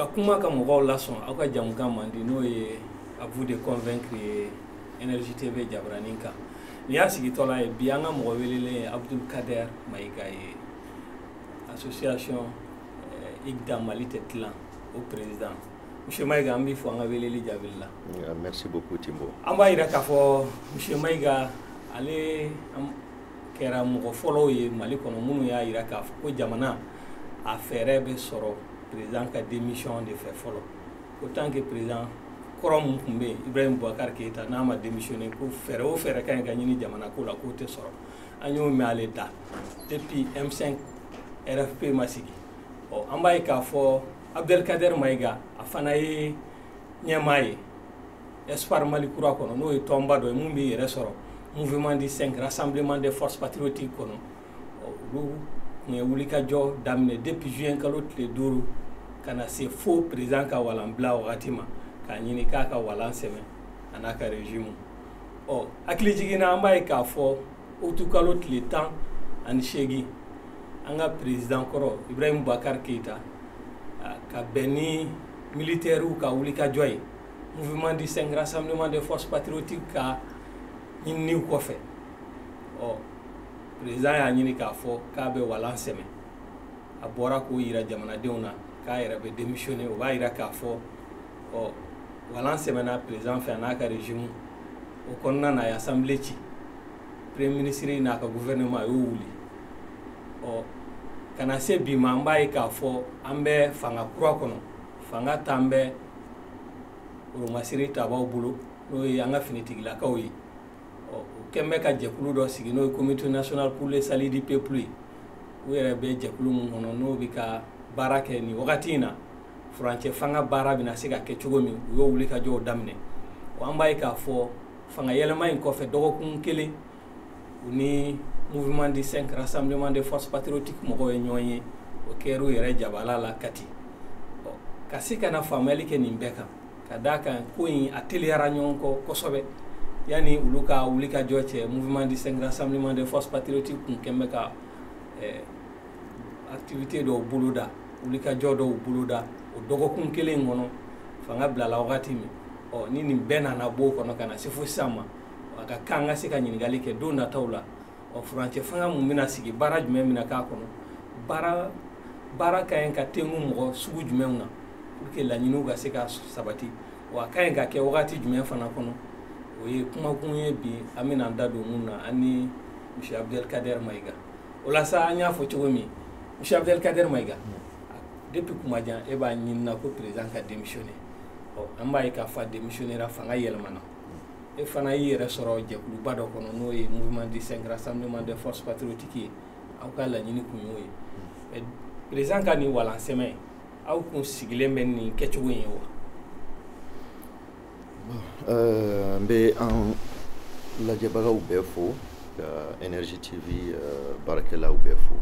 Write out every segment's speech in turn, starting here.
kuma ka mɔgɔw lasɔn aw ka jamukan man di n'o ye à vous de convaincre Énergie TV Jabaranin kan ni y'a sigitɔ la ye bi an ka mɔgɔ welelen ye Abdul Kader Maïga ye association IGDA Mali tɛ tilan o président Monsieur Maïga an b'i fɔ an ka weleli jaabili la. Merci beaucoup Timbo. An b'a yira k'a fɔ Monsieur Maïga ale kɛra mɔgɔ fɔlɔw ye Mali kɔnɔ minnu y'a yira k'a fɔ ko jamana a fɛɛrɛ bɛ sɔrɔ président ka démission de fɛ fɔlɔ autant que président kɔrɔ mun tun bɛ yen Ibrahim Boubacar Keïta n'a ma démissionné ko fɛɛrɛ o fɛɛrɛ ka ɲi ka ɲini jamana ko la k'o tɛ sɔrɔ an y'o mɛn ale da depuis M5 RFP ma sigi an b'a ye k'a fɔ Abdelkader Maïga a fana ye ɲɛmaa ye Espoir Mali kura kɔnɔ n'o ye tɔnba dɔ ye mun bɛ yɛrɛ sɔrɔ mouvement du 5 rassemblement des forces patriotiques kɔnɔ olu tun ye wulikajɔ daminɛ depuis juin kalo tile 5 ka na se fo président ka walan bila wagati ma k'a ɲini k'a ka walan sɛmɛ a n'a ka régime hakili jiginna an b'a ye k'a fɔ utu kalo tile 18 an ka président kɔrɔ Ibrahim Boubacar Keïta ka bɛn ni militaires ka wulikajɔ ye mouvement du 5 rassemblement des forces patriotiques ka ɲininiw kɔfɛ président y'a ɲini k'a fɔ k'a bɛ walan sɛmɛ a bɔra k'o yira jamanadenw na k'a yɛrɛ bɛ démissionner o b'a yira k'a fɔ walan sɛmɛna président fɛ a n'a ka régime o kɔnɔna na a ye assemblée ci premier ministre n'a ka gouvernement a y'o wuli ka na se bi ma an b'a ye k'a fɔ an bɛ fanga kura kɔnɔ fanga t'an bɛ Oromasiri Tabaw bolo n'o ye an ka finitigilakaw ye o kɛn bɛ ka jɛkulu dɔ sigi n'o ye comité national pour le salut du peuple ye u yɛrɛ bɛ jɛkulu mun kɔnɔ n'o bɛ ka baara kɛ nin wagati in na furancɛ fanga baara bɛna se ka kɛ cogo min u y'o wulikajɔw daminɛ an b'a ye k'a fɔ fanga yɛlɛma in kɔfɛ dɔgɔkun kelen u ni mouvement du 5 rassemblement des forces patriotiques mɔgɔw ye ɲɔgɔn ye o kɛra u yɛrɛ jabala la Kati ka se ka na faamuyali kɛ nin bɛɛ kan ka d'a kan ko in a teliyara ɲɔgɔn kɔ kosɛbɛ yani olu ka wulikajɔ cɛ mouvement du 5 rassemblement des forces patriotiques kun kɛn bɛ ka activité dɔw boloda wulikajɔ dɔw boloda o dɔgɔkun kelen kɔnɔ fanga bilala wagati min ni nin bɛɛ nana bɔ o kɔnɔ ka na se fo sisan ma a ka kan an ka se ka ɲininkali kɛ don nataw la furancɛ fanga mun bɛna sigi baara jumɛn bɛna k'a kɔnɔ baara ka ɲi ka tengu mɔgɔ sugu jumɛnw na pour que laɲiniw ka se ka sabati wa a ka ɲi ka kɛ wagati jumɛn fana kɔnɔ o ye kumakun ye bi an bɛna da don mun na an ni Monsieur Abdelkader Maïga o la sa an y'a fɔ cogo min Monsieur Abdelkader Maïga depuis kumajan e b'a ɲinina ko président ka démissionner an b'a ye k'a fɔ a démissionnera fanga yɛlɛmana e fana y'i yɛrɛ sɔrɔ jɛkuluba dɔ kɔnɔ n'o ye mouvement du 5 rassemblement des forces patriotiques ye aw ka laɲini kun y'o ye président ka nin walan sɛmɛ aw kun sigilen bɛ nin kɛcogo in ye wa n bɛ an lajɛbagaw bɛɛ fo ka Énergie TV baarakɛlaw bɛɛ fo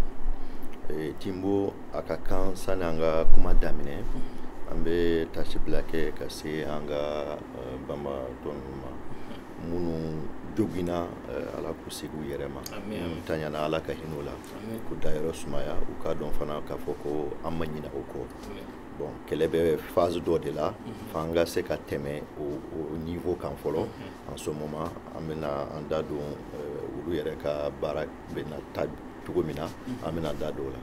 Timbo a ka kan sani an ka kuma daminɛ an bɛ tasibila kɛ ka se an ka banbaatɔ ninnu ma minnu joginna ala k'u segi u yɛrɛ ma minnu taɲana ala ka hinɛ u la k'u dayɔrɔ sumaya u k'a dɔn fana k'a fɔ ko an ma ɲinɛ o kɔ bon kɛlɛ bɛ phase dɔ de la f'an ka se ka tɛmɛ o niveau kan fɔlɔ en ce moment an bɛna an da don olu yɛrɛ ka baara bɛna taa cogo min na an bɛna da don o la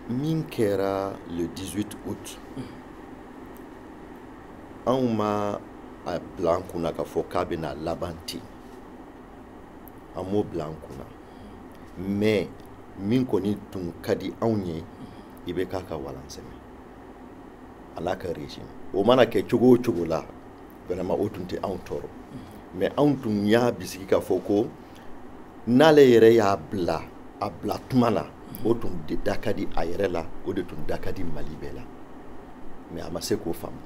min kɛra le 18 août anw ma a bila an kunna k'a fɔ k'a bɛna laban ten an m'o bila an kunna mais min kɔni tun ka di anw ye i bɛ k'a ka walan sɛmɛ a n'a ka régime o mana kɛ cogo o cogo la vraiment o tun tɛ anw tɔɔrɔ mais anw tun y'a bisigi k'a fɔ ko n'ale yɛrɛ y'a bila a bila tuma na o tun da ka di a yɛrɛ la o de tun da ka di Mali bɛɛ la mais a ma se k'o faamu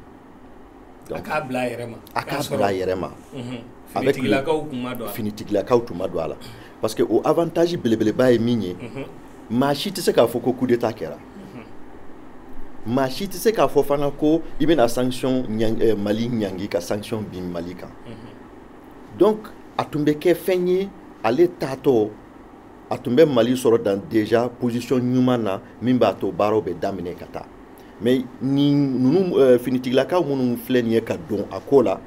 a k'a bila a yɛrɛ ma a k'a bila a yɛrɛ ma finitigilakaw tun ma don a la parce que o avantage belebeleba ye min ye maa si tɛ se k'a fɔ ko coup d'état kɛra maa si tɛ se k'a fɔ fana ko i bɛna sanction Mali ɲangi ka sanction bin Mali kan donc a tun bɛ kɛ fɛn ye ale taatɔ a tun bɛ Mali sɔrɔ dans déjà position ɲuman na min b'a to baaraw bɛ daminɛ ka taa mais ni ninnu finitigilakaw minnu filɛ nin ye ka don a ko la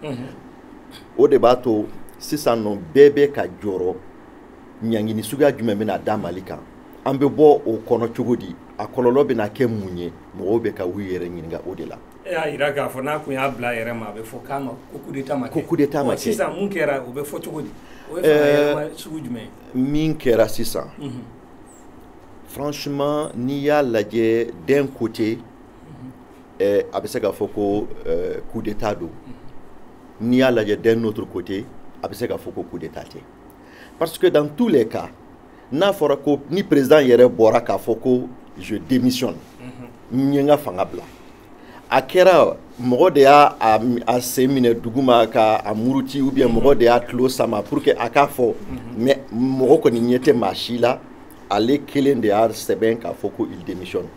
o de b'a to sisan nɔ bɛɛ bɛ ka jɔrɔ ɲangini suguya jumɛn bɛna da Mali kan an bɛ bɔ o kɔnɔ cogo di a kɔlɔlɔ bɛna kɛ mun ye mɔgɔw bɛ ka u yɛrɛ ɲininka o de la. E y'a yira k'a fɔ n'a kun y'a bila a yɛrɛ ma a bɛ fɔ k'a ma ko coup d'état ma kɛ. Ko coup d'état ma kɛ. Sisan mun kɛra o bɛ fɔ cogo di o ye fanga yɛlɛma sugu jumɛn ye. Min kɛra sisan franchement n'i y'a lajɛ d'un côté a bɛ se k'a fɔ ko coup d'état don n'i y'a lajɛ d'un autre côté a bɛ se k'a fɔ ko coup d'état tɛ parce que dans tous les cas n'a fɔra ko ni président yɛrɛ bɔra k'a fɔ ko je démissionne n ye n ka fanga bila a kɛra mɔgɔ de y'a sen minɛ duguma k'a muruti ou bien mɔgɔ de y'a tulo sama pour que a k'a fɔ mais mɔgɔ kɔni ɲɛ tɛ maa si la ale kelen de y'a sɛbɛn k'a fɔ ko il démissionne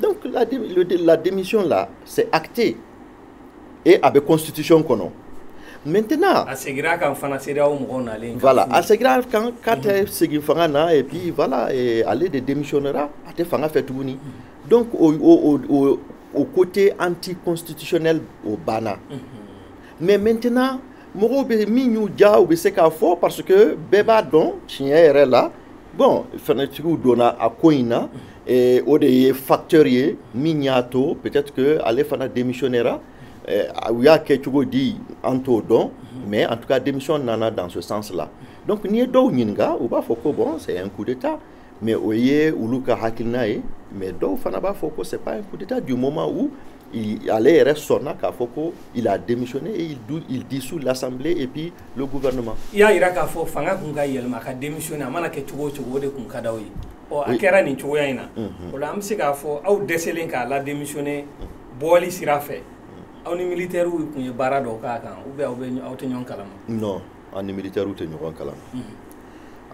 donc la démission là c'est acté et a bɛ constitution kɔnɔ maintenant a segira kan fana CEDEAO mɔgɔw nalen voilà a segira kan k'a tɛ segin fanga na et puis voilà ale de démissionnera a tɛ fanga fɛ tuguni donc au côté anticonstitutionnel au banna mais maintenant mɔgɔw bɛ min y'u diya u bɛ se k'a fɔ parce que bɛɛ b'a dɔn tiɲɛ yɛrɛ la bon fanatigiw donna a ko in na o de ye facteur ye min y'a to peut-être que ale fana démissionnera u y'a kɛ cogo di an t'o dɔn mais en tout cas démission nana dans ce sens là donc n'i ye dɔw ɲininka u b'a fɔ ko bon c'est un coup d'état mais o ye olu ka hakilina ye mais dɔw fana b'a fɔ ko c'est pas un coup d'état du moment où ale yɛrɛ sɔnna k'a fɔ ko il a démissionné et il dissout l'assemblée et puis le gouvernement. I y'a yira k'a fɔ fanga kun ka yɛlɛma ka démissionné a mana kɛ cogo o cogo o de kun ka d'aw ye a kɛra nin cogoya in na o la an bɛ se k'a fɔ aw dɛsɛlen k'a la démissionné bɔli sira fɛ aw ni militaires kun ye baara dɔw k'a kan ou bien aw tɛ ɲɔgɔn kalama. Non an ni militaires tɛ ɲɔgɔn kalama.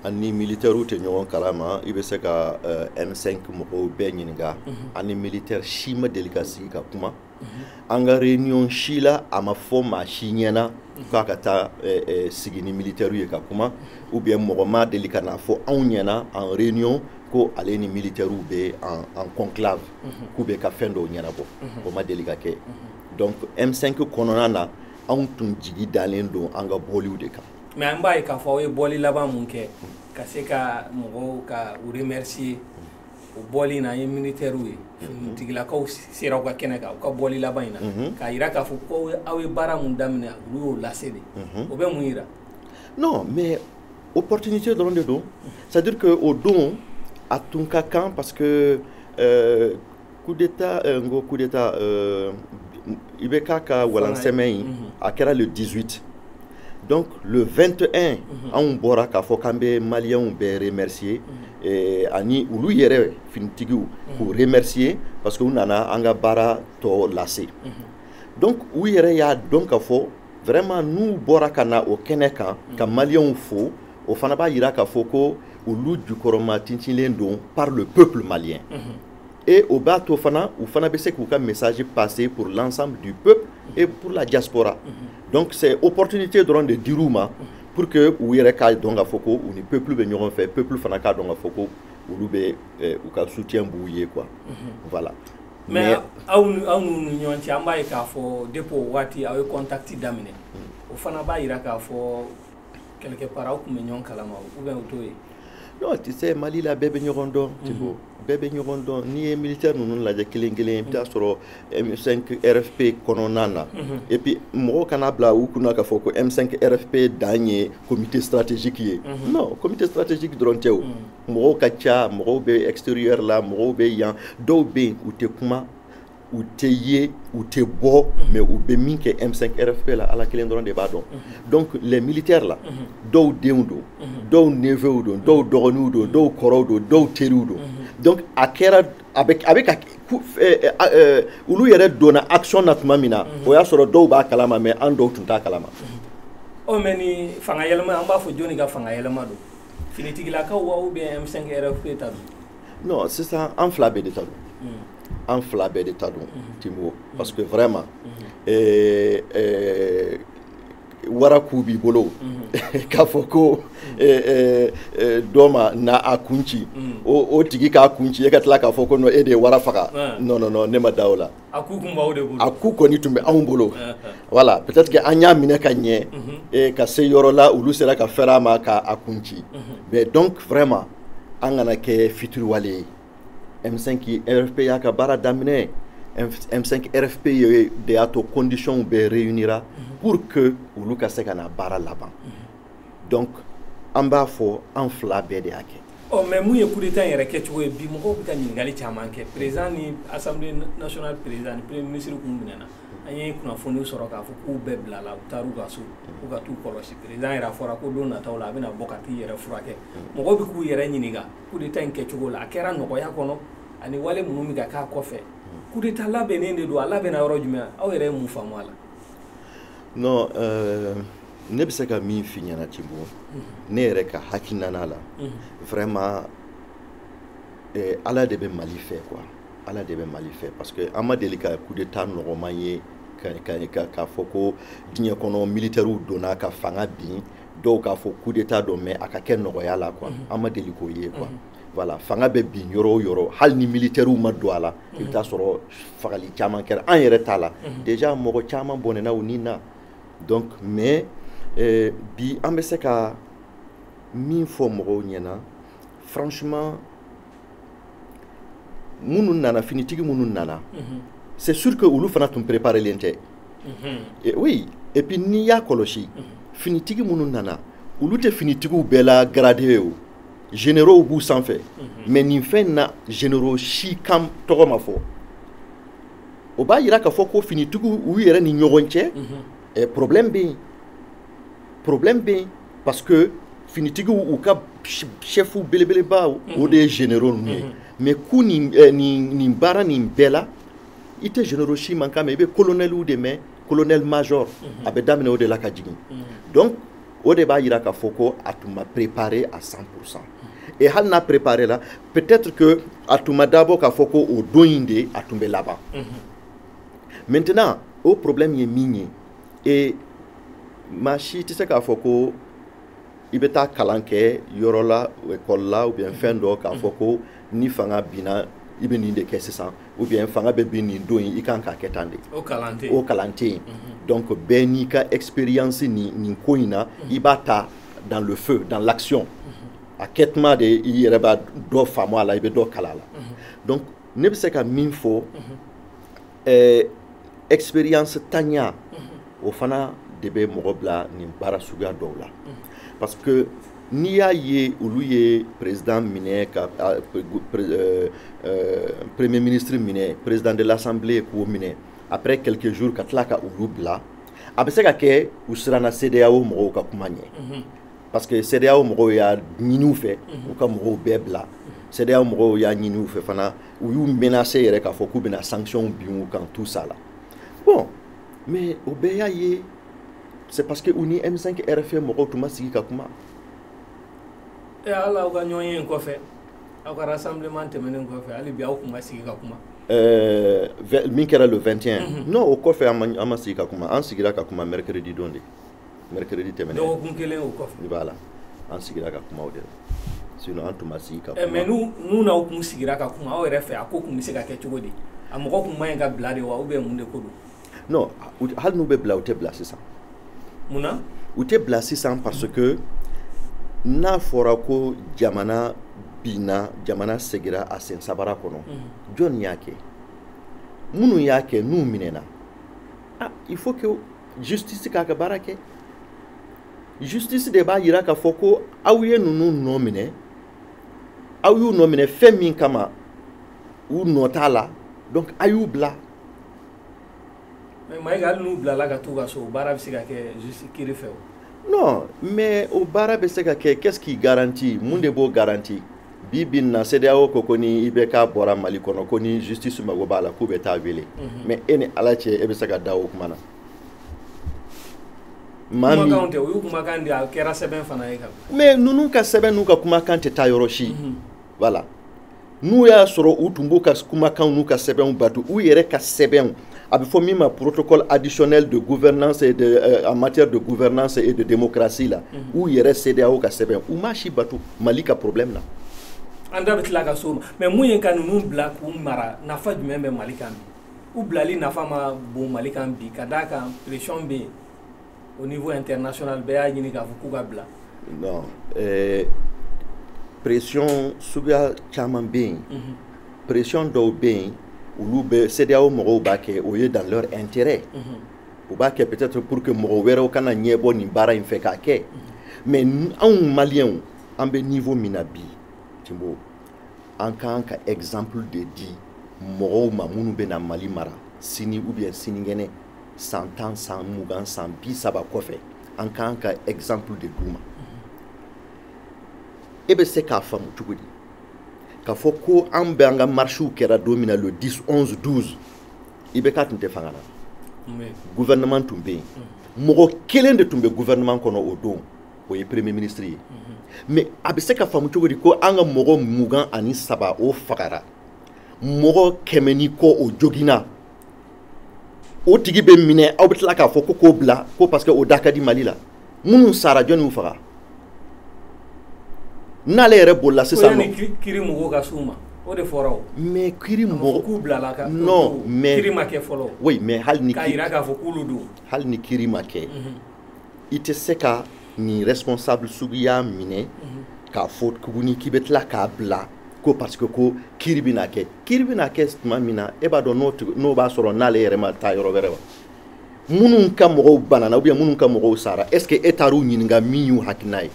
Ani militaires tɛ ɲɔgɔn kalama i bɛ se ka M5 mɔgɔw bɛɛ ɲininka ani militaire si ma deli ka sigi ka kuma an ka réunion si la a ma fɔ maa si ɲɛna k'a ka taa sigi ni militaires ye ka kuma ou bien mɔgɔ ma deli ka n'a fɔ anw ɲɛna en réunion ko ale ni militaires bɛ en conclave k'u bɛ ka fɛn dɔw ɲɛnabɔ o ma deli ka kɛ donc M5 kɔnɔna na anw tun jigi dalen don an ka bɔliw de kan. mais an b'a ye k'a fɔ aw ye bɔli laban mun kɛ ka se ka mɔgɔw ka u remercier o bɔli in na an ye militaires ye finitigilakaw sera aw ka kɛnɛ kan u ka bɔli laban in na k'a yira k'a fɔ ko aw ye baara mun daminɛ olu y'o lase de o bɛ mun yira. non mais opportunité dɔrɔn de don c'est à dire que o don a tun ka kan parce que coup d'état n ko coup d'état i bɛ k'a ka walansɛmɛ in a kɛra le 18 donc le 21 anw bɔra k'a fɔ k'an bɛ maliyɛnw bɛɛ remercier ani olu yɛrɛ finitigiw k'u remercier parce que u nana an ka baara tɔ lase donc u yɛrɛ y'a dɔn k'a fɔ vraiment n'u bɔra ka na o kɛnɛ kan ka maliyɛnw fo o fana b'a yira k'a fɔ ko olu jukɔrɔma tintinlen don par le peuple malien et au b'a to fana u fana bɛ se k'u ka message passer pour l'ensemble du peuple et pour la diaspora donc c'est opportunité dɔrɔn de dir'u ma pour que u yɛrɛ k'a dɔn k'a fɔ ko u ni peuple bɛ ɲɔgɔn fɛ peuple fana k'a dɔn k'a fɔ ko olu bɛ u ka soutien b'u ye quoi voilà. mais aw ni ɲɔgɔn cɛ an b'a ye k'a fɔ depuis o waati aw ye contact daminɛ o fana b'a yira k'a fɔ quelque part aw tun bɛ ɲɔgɔn kalama ou bien o t'o ye. non tu sais Mali la bɛɛ bɛ ɲɔgɔn dɔn Tibo bɛɛ bɛ ɲɔgɔn dɔn n'i ye militaire ninnu lajɛ kelen kelen i bɛ taa sɔrɔ M5 RFP kɔnɔna na et puis mɔgɔw kana bila u kunna k'a fɔ ko M5 RFP dan ye comité stratégique ye non comité stratégique dɔrɔn tɛ o mɔgɔw ka ca mɔgɔw bɛ extérieur la mɔgɔw bɛ yan dɔw bɛ yen u tɛ kuma u tɛ ye u tɛ bɔ mais u bɛ min kɛ M5 RFP la ala kelen dɔrɔn de b'a dɔn donc les militaires la dɔw denw don dɔw neveux don dɔw dɔgɔninw don dɔw kɔrɔw don dɔw teriw don donc a kɛra a bɛ ka olu yɛrɛ donna action na tuma min na o y'a sɔrɔ dɔw b'a kalama mais an dɔw tun t'a kalama. mais ni fanga yɛlɛma an b'a fɔ jɔnni ka fanga yɛlɛma don finitigilakaw wa ou bien M5 RFP ta don. non sisan an fila bɛɛ de ta don. an fila bɛɛ de ta don Timo parce que vraiment wara k'u b'i bolo k'a fɔ ko dɔ ma na a kun ci o tigi k'a kun ci e ka tila k'a fɔ ko non e de ye wara faga non non non ne ma da o la a ku kun b'aw de bolo a ku kɔni tun bɛ anw bolo voilà peut-être que an y'a minɛ ka ɲɛ ka se yɔrɔ la olu sera ka fɛrɛ a ma k'a kun ci mais donc vraiment an kana kɛ fitiriwale ye M5 RFP y'a ka baara daminɛ M5 RFP ye de y'a to conditions bɛɛ réunira pour que olu ka se ka na baara laban donc an b'a fɔ an fila bɛɛ de y'a kɛ mais mun ye coup d'état yɛrɛ kɛcogo ye bi mɔgɔw bɛ ka ɲininkali caman kɛ président ni assemblée nationale président ni premier ministre kun minɛna an ye kunnafoniw sɔrɔ k'a fɔ k'u bɛɛ bilala u taar'u ka so u ka t'u kɔlɔsi président yɛrɛ fɔra ko don nataw la a bɛna bɔ ka t'i yɛrɛ furakɛ mɔgɔw bɛ k'u yɛrɛ ɲininka coup d'état in kɛcogo la a kɛra nɔgɔya kɔnɔ ani wale minnu bɛ ka k'a kɔfɛ coup d'état labɛnnen de don a labɛnna yɔrɔ jumɛn aw yɛrɛ ye mun faamu a la non ne bɛ se ka min f'i ɲɛna Timbo ne yɛrɛ ka hakilina la vraiment ala de bɛ Mali fɛ quoi ala de bɛ Mali fɛ parce que an ma deli ka coup d'état nɔgɔman ye k'a fɔ ko diɲɛ kɔnɔ militaires donna ka fanga bin dɔw k'a fɔ coup d'état don mais a ka kɛ nɔgɔya la quoi an ma deli k'o ye quoi voilà fanga bɛ bin yɔrɔ o yɔrɔ hali ni militaires ma don a la i bɛ taa sɔrɔ fagali caman kɛra an yɛrɛ ta la déjà mɔgɔ caman bɔnɛna u ni na donc mais bi an bɛ se ka min fɔ mɔgɔw ɲɛna franchement minnu nana finitigi minnu nana c'est sûr que olu fana tun préparelen tɛ oui et puis n'i y'a kɔlɔsi finitigi minnu nana olu tɛ finitigiw bɛɛ la gradé ye o généraux b'u sanfɛ mais nin fɛn na généraux si kan tɔgɔ ma fɔ o b'a yira k'a fɔ ko finitigiw u yɛrɛ ni ɲɔgɔn cɛ problème bɛ yen parce que finitigiw u ka chefs belebeleba o de ye généraux ninnu ye mais ku nin baara nin bɛɛ la i tɛ généraux si man kan mɛn i bɛ colonels de mɛn colonel major a bɛ daminɛ o de la ka jigin donc o de b'a yira k'a fɔ ko a tun ma préparé à 100% et hali n'a préparé la peut-être que a tun ma dabɔ k'a fɔ ko o don in de a tun bɛ laban maintenant o problème ye min ye et maa si tɛ se k'a fɔ ko i bɛ taa kalan kɛ yɔrɔ la école la ou bien fɛn dɔ k'a fɔ ko ni fanga binna i bɛ nin de kɛ sisan ou bien fanga bɛ bin nin don in i kan k'a kɛ tan de o kalan tɛ yen donc bɛɛ n'i ka expérience nin ko in na i b'a ta dans le feu dans l'action a kɛtuma de i yɛrɛ b'a dɔ faamu a la i bɛ dɔ kala a la donc ne bɛ se ka min fɔ expérience taɲa o fana de bɛ mɔgɔ bila nin baara suguya dɔw la parce que n'i y'a ye olu ye président minɛ ka premier ministre minɛ président de l'assemblée k'o minɛ après quelques jours ka tila ka olu bila a bɛ se ka kɛ u siranna CEDEAO mɔgɔw ka kuma ɲɛ parce que CEDEAO mɔgɔw y'a ɲini u fɛ u ka mɔgɔw bɛɛ bila CEDEAO mɔgɔw y'a ɲini u fɛ fana u y'u menacé yɛrɛ k'a fɔ k'u bɛna sanction bin u kan tout ça la bon mais o bɛɛ y'a ye c'est parce que u ni M5 RFA mɔgɔw tun ma sigi ka kuma ala aw ka ɲɔgɔn ye kɔfɛ aw ka rassemblement tɛmɛnen kɔfɛ hali bi aw tun ma sigi ka kuma min kɛra le 21 non o kɔfɛ an ma sigi ka kuma an sigira ka kuma mercredi don de mercredi tɛmɛnen dɔgɔkun kelen o kɔfɛ i b'a la an sigira ka kuma o de la sinon an tun ma sigi ka kuma mais n'u n'aw kun sigira ka kuma aw yɛrɛ fɛ a ko kun bɛ se ka kɛ cogo di a mɔgɔ kun ma ɲi ka bila de wa ou bien mun de ko don non hali n'u bɛ bila u tɛ bila sisan mun na u tɛ bila sisan parce que n'a fɔra ko jamana binna jamana segira a sen sabara kɔnɔ jɔn y'a kɛ minnu y'a kɛ n'u minɛna il faut que justice k'a ka baara kɛ justice de b'a yira k'a fɔ ko aw ye ninnu nɔ minɛ aw y'u nɔ minɛ fɛn min kama u nɔ t'a la donc a y'u bila mais Mayiga hali n'u bilala ka t'u ka so o baara bɛ se ka kɛ justice kiri fɛ o non mais o baara bɛ se ka kɛ qu'est-ce qui garantit mun de b'o garanti bi bin na CEDEAO ko ni i bɛ k'a bɔra Mali kɔnɔ ko ni justice mago b'a la k'u bɛ taa wele mais e ni Ala cɛ e bɛ se ka da o kuma na kumakan tɛ o y'u kumakan de a kɛra sɛbɛn fana ye ka mais ninnu ka sɛbɛn n'u ka kumakan tɛ taa yɔrɔ si voilà n'u y'a sɔrɔ u tun b'u ka kumakanw n'u ka sɛbɛnw bato u yɛrɛ ka sɛbɛnw a bɛ fɔ min ma protocole additionnel de gouvernance et en matière de gouvernance et de démocratie la u yɛrɛ CEDEAO ka sɛbɛn u m'a si bato Mali ka problème na. An da bɛ tila ka so ma mais mun ye ka ninnu bila k'u mara nafa jumɛn bɛ Mali kan bi u bilali nafa ma bon Mali kan bi ka d'a kan pression bɛ yen au niveau international bɛɛ y'a ɲini k'a fɔ k'u ka bila. Non pression suguya caman bɛ yen pression dɔw bɛ yen olu bɛ CEDEAO mɔgɔw b'a kɛ o ye dans leur intérêt u b'a kɛ peut-être pour que mɔgɔ wɛrɛw kana ɲɛbɔ nin baara in fɛ k'a kɛ mais anw maliyɛnw an bɛ niveau min na bi Timbo an kan ka exemple de di mɔgɔw ma minnu bɛ na Mali mara sini ou bien sinikɛnɛ san 10 san 20 san 30 kɔfɛ an kan ka exemple de d'u ma e bɛ se k'a faamu cogo di k'a fɔ ko an bɛ an ka marchew kɛra don min na le 10 11 12 IBK tun tɛ fanga na gouvernement tun bɛ yen mɔgɔ kelen de tun bɛ gouvernement kɔnɔ o don o ye premier ministre ye mais a bɛ se ka faamu cogo di ko an ka mɔgɔ 23 o fagara mɔgɔ 100 ni kɔ o joginna o tigi bɛ minɛ aw bɛ tila k'a fɔ ko k'o bila ko parce que o da ka di Mali la minnu sara jɔn y'u faga n'ale yɛrɛ bolila sisan nɔ kiri mɔgɔw ka s'u ma o de fɔra o mais kiri mɔgɔ k'u bilala ka non mais kiri ma kɛ fɔlɔ oui mais hali ni k'a yira k'a fɔ k'olu don hali ni kiri ma kɛ i tɛ se ka nin responsable suguya minɛ k'a fɔ tuguni k'i bɛ tila k'a bila ko parce que ko kiri bɛna kɛ tuma min na e b'a dɔn n'o b'a sɔrɔ n'ale yɛrɛ ma taa yɔrɔ wɛrɛ wa minnu ka mɔgɔw banana ou bien minnu ka mɔgɔw sara est ce que e taar'u ɲininka min y'u hakilina ye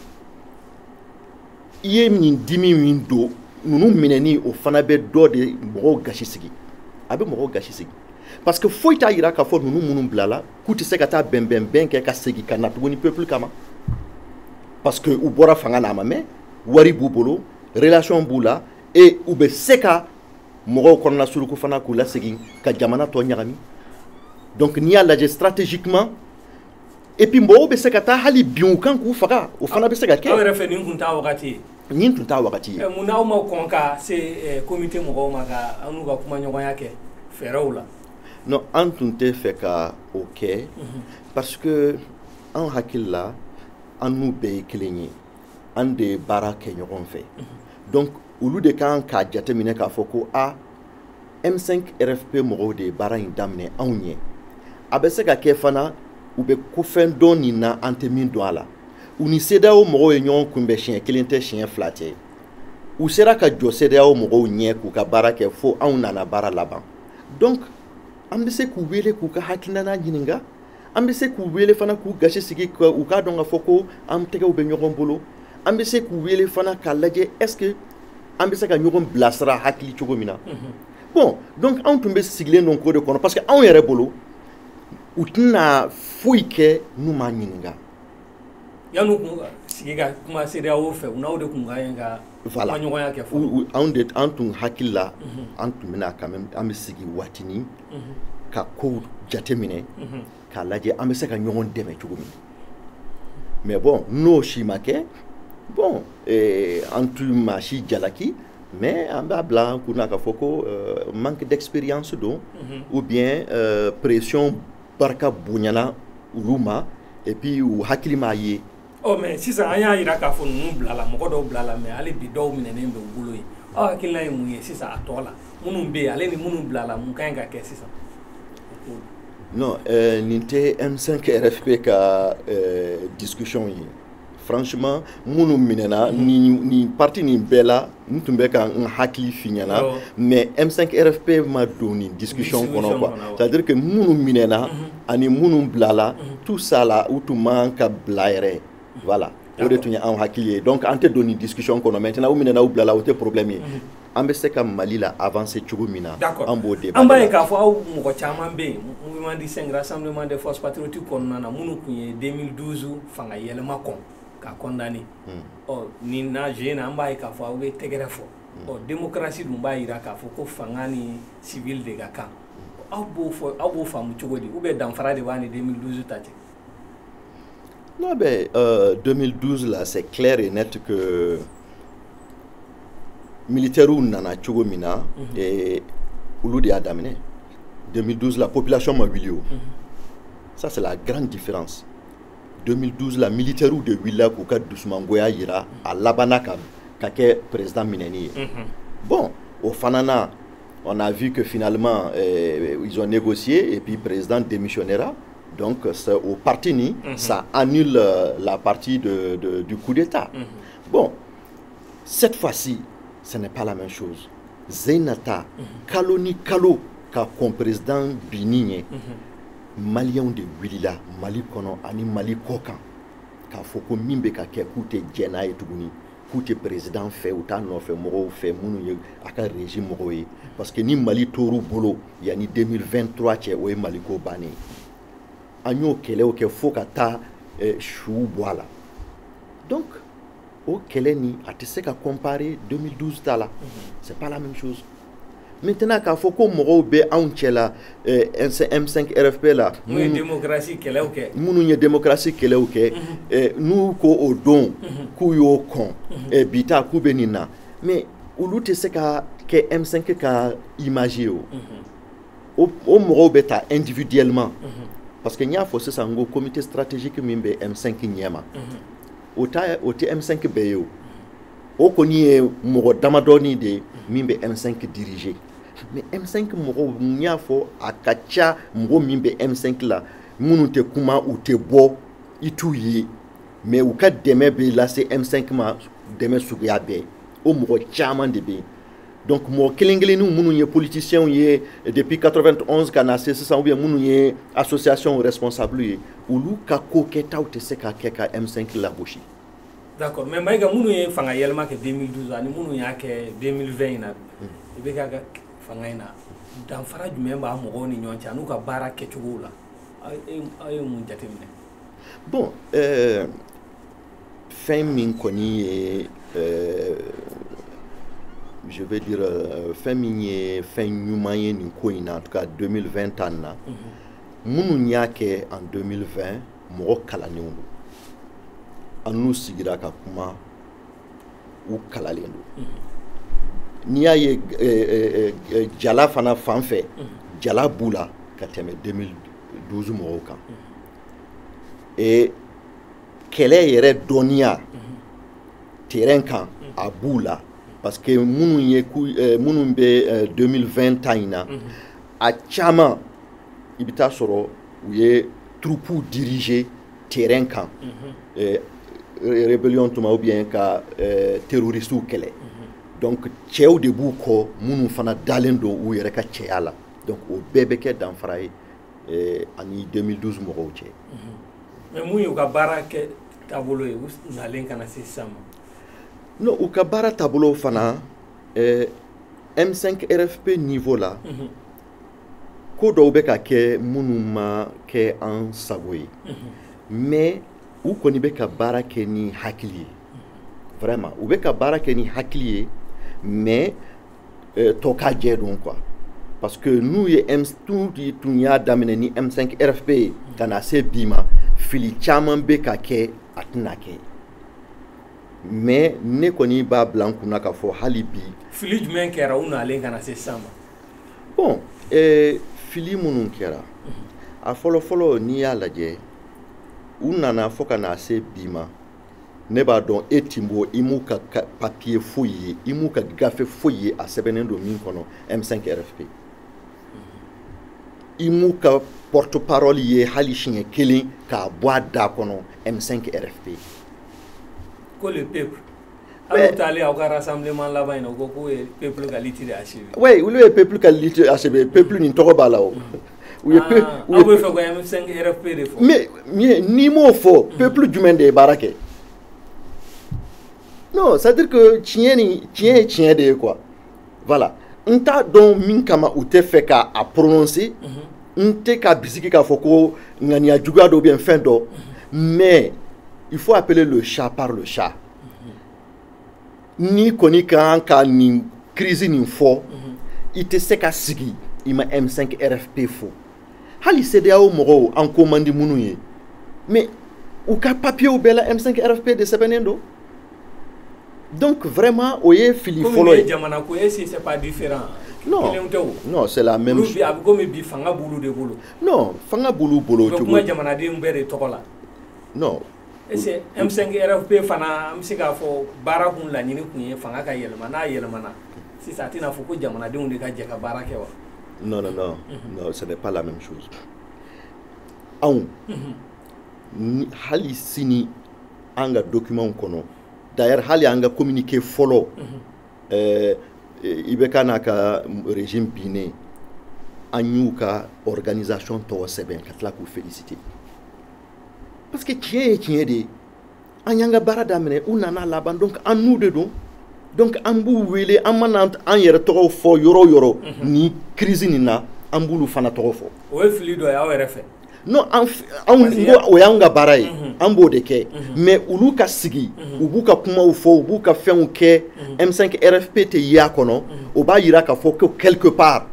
i ye nin dimi min don ninnu minɛni o fana bɛ dɔ de mɔgɔw gasi sigi a bɛ mɔgɔw gasi sigi parce que foyi t'a yira k'a fɔ ninnu minnu bilala k'u tɛ se ka taa bɛnbɛnbɛn kɛ ka segin ka na tuguni peuple kama parce que u bɔra fanga na a ma mɛn wari b'u bolo relation b'u la et u bɛ se ka mɔgɔw kɔnɔna suruku fana k'u lasegin ka jamana tɔ ɲagami donc n'i y'a lajɛ stratégiquement et puis mɔgɔw bɛ se ka taa hali bin u kan k'u faga o fana bɛ se ka kɛ. aw yɛrɛ fɛ nin tun t'a wagati ye. nin tun t'a wagati ye. mun n'aw ma kɔn ka se comité mɔgɔw ma ka an n'u ka kumaɲɔgɔnya kɛ fɛɛrɛw la. non an tun tɛ fɛ ka o kɛ parce que an hakili la an n'u bɛɛ ye kelen ye an de ye baara kɛ ɲɔgɔn fɛ donc olu de kan k'a jateminɛ k'a fɔ ko M5 RFP mɔgɔw de ye baara in daminɛ anw ɲɛ a bɛ se ka kɛ fana u bɛ kofɛn dɔn nin na an tɛ min dɔn a la u ni CEDEAO mɔgɔw ye ɲɔgɔn kunbɛn siɲɛ kelen tɛ siɲɛ fila tɛ u sera ka jɔ CEDEAO mɔgɔw ɲɛ k'u ka baara kɛ fo anw nana baara laban donc an bɛ se k'u wele k'u ka hakilina ɲininka an bɛ se k'u wele fana k'u gasi sigi u k'a dɔn k'a fɔ ko an tɛgɛw bɛ ɲɔgɔn bolo an bɛ se k'u wele fana k'a lajɛ est-ce que an bɛ se ka ɲɔgɔn bilasira hakili cogo min na bon donc anw tun bɛ sigilen don ko de kɔnɔ parce que anw yɛrɛ bolo u tɛna foyi kɛ n'u m'a ɲininka yan'u kun sigi ka kuma CEDEAO fɛ u n'aw de kun ka ɲi ka kumaɲɔgɔnya kɛ fɔlɔ an tun hakili la an tun bɛna quand même an bɛ sigi waatinin ka kow jateminɛ k'a lajɛ an bɛ se ka ɲɔgɔn dɛmɛ cogo min mais bon n'o si ma kɛ bon an tun maa si jalaki mais an b'a bila an kunna k'a fɔ ko manque d'expérience don ou bien pression barika bonyana olu ma et puis u hakili m'a ye. mais sisan an y'a yira k'a fɔ ninnu bilala mɔgɔ dɔw bilala mais hali bi dɔw minɛnen bɛ u bolo yen aw hakilina ye mun ye sisan a tɔ la minnu bɛ yen ale ni minnu bilala mun ka ɲi ka kɛ sisan. non nin tɛ M5 RFP ka discussion ye franchement minnu minɛna nin parti nin bɛɛ la n tun bɛ ka n hakili f'i ɲɛna mais M5 RFP ma don nin discussion kɔnɔ quoi c'est à dire que minnu minɛna ani minnu bilala tout ça la u tun man ka bila yɛrɛ voilà o de tun ye anw hakili ye donc an tɛ don nin discussion kɔnɔ maintenant u minɛna u bilala o tɛ problème ye an bɛ se ka Mali la avancer cogo min na an b'o débat an b'a ye k'a fɔ aw mɔgɔ caman bɛ yen mouvement distinct rassemblement des forces patriotiques kɔnɔna na minnu tun ye 2012 fanga yɛlɛma kɔn ka condamné nin na jeune an b'a ye k'a fɔ aw bɛ tɛgɛrɛ fɔ démocratie dun b'a yira k'a fɔ ko fanga ni civil de ka kan aw b'o faamu cogo di ou bien danfara de b'a ni 2012 ta cɛ. non mais 2012 là c'est clair et net que militaires nana cogo mina olu de y'a daminɛ 2012 la population ma wuli o ça c'est la grande différence 2012 la militaires de willa k'u ka dusumangoya yira a labana ka kɛ président minɛni ye bon au fanana on a vu que finalement ils ont négocié et puis président démissionnera. Donc au parti ni ça annule la partie du coup d'état. Bon, cette fois-ci ce n'est pas la même chose. Zainata kalo ni kalo ka comme président Bini Malien de Wilila Mali kono ani Mali kokan ka foko mimbe ka ke kute jena et tuguni kute président fait ou ta no fait moro fait munu ye aka régime moro ye parce que ni Mali toru bolo yani 2023 che o Mali ko bani agno kele o ke fo ka ta chou boala donc au kele ni atise ka comparer 2012 ta là c'est pas la même chose. Maintenant qu'il faut que nous ayons M5 RFP là, nous avons démocratie qui est là, nous démocratie qui est là, nous avons don, nous avons et bita kubenina. Mais où l'autre c'est que M5 ka imagé au moro beta individuellement parce que n'y a forcé ça un comité stratégique mimbe M5 nyama. Au M5 beyo. Au koni moro damadoni de mimbe M5 dirigé. Mais M5 moro nya fo akacha moro mimbe M5 la munu te kuma ou te bo ituyi mais ou ka deme be la c'est M5 ma deme suya be o moro chaman de be donc mo kelengele nous munu ye politicien ye depuis 91 kana c'est ça ou bien munu ye association responsable ye ulu ka ko keta ou te se ka keka M5 la boshi. D'accord, mais maïga munu ye fanga yelma ke 2012 ani munu ya ke 2020 na ibe ka fanga ina dan fara jumɛn b'a mɔgɔw ni ɲɔgɔn cɛ an'u ka baara kɛcogow la aw ye mun jateminɛ. Bon fɛn min kɔni ye je vais dire fɛn min ye fɛn ɲuman ye nin ko in na en tout cas 2020 tan na minnu y'a kɛ en 2020 mɔgɔ kalannenw don an n'u sigira ka kuma u kalalen don. N'i y'a ye jala fana fan fɛ jala b'u la ka tɛmɛ 2012 mɔgɔw kan et kɛlɛ yɛrɛ dɔnniya terrain kan a b'u la parce que minnu bɛ 2020 ta in na a caman i bɛ taa sɔrɔ u ye troupeau diriger terrain kan rébellion tuma ou bien ka terroristes kɛlɛ. Donc cɛw de b'u kɔ minnu fana dalen don u yɛrɛ ka cɛya la donc o bɛɛ bɛ kɛ danfara ye ani 2012 mɔgɔw cɛ. Mais mun y'u ka baara kɛ taabolo ye u nalen kana se sisan ma. Non u ka baara taabolo fana M5 RFP niveau la ko dɔw bɛ ka kɛ minnu ma kɛ an sago ye mais u kɔni bɛ ka baara kɛ ni hakili ye vraiment u bɛ ka baara kɛ ni hakili ye mais to ka jɛ don quoi parce que n'u ye tun y'a daminɛ ni M5 RFP kana se bi ma fili caman bɛ ka kɛ a tɛna kɛ mais ne kɔni b'a bila n kunna k'a fɔ hali bi fili jumɛn kɛra u nalen kana se sisan ma. Bon fili minnu kɛra a fɔlɔ-fɔlɔ n'i y'a lajɛ u nana fɔ ka na se bi ma ne b'a dɔn e Timbo i m'u ka papier foyi ye i m'u ka gafe foyi ye a sɛbɛnnen don min kɔnɔ M5 RFP i m'u ka porte-parole ye hali siɲɛ kelen k'a bɔ a da kɔnɔ M5 RFP. Ko le peuple aw taale aw ka rassemblement laban in o ko k'o ye peuple ka litre achevé. Oui olu ye peuple ka litre achevé peuple nin tɔgɔ b'a la o. Aw bɛ fɛ ko M5 RFP de fɔ. Mais n'i m'o fɔ peuple jumɛn de ye baara kɛ. Non, c'est-à-dire que tiɲɛ ye tiɲɛ de ye quoi. Voilà. N t'a dɔn min kama u tɛ fɛ k'a prononcer. N tɛ ka bisigi k'a fɔ ko ŋaniya juguya dɔ bien fɛn dɔ. Mais il faut appeler le chat par le chat. Ni kɔni kan ka nin crise nin fɔ i tɛ se ka sigi i ma M5 RFP fɔ. Hali CEDEAO mɔgɔw an ko man di minnu ye. Mais u ka papier bɛɛ la M5 RFP de sɛbɛnnen don. Donc vraiment, oye fili folo. C'est pas différent. Non, non, c'est la même chose. Non, fanga bulu bolo. Non. C'est M5 RFP fana amsika fo barakun la nyini kunye fanga ka yelma na yelma na si ça tina fo ko jamana de on ka jeka barake wa. Non, non, non, non, ce n'est pas la même chose. Aou, hali sini anga document kono. D'ailleurs, hali anga communiqué follow. Ibeka naka régime biné, anyuka organisation to seben katla ku féliciter. Parce que tiens de anyanga barada mene unana laban donc en nous dedans. Donc ambu wele amanant an yere to fo yoro ni crise ni na ambulu fana to fo. O fili do ya o refe. Non on o yanga baray ambo de ke mais ulu ka sigi ubuka kuma ufo ubuka fen ke M5 RFP te ya kono o ba yira ka fo que quelque part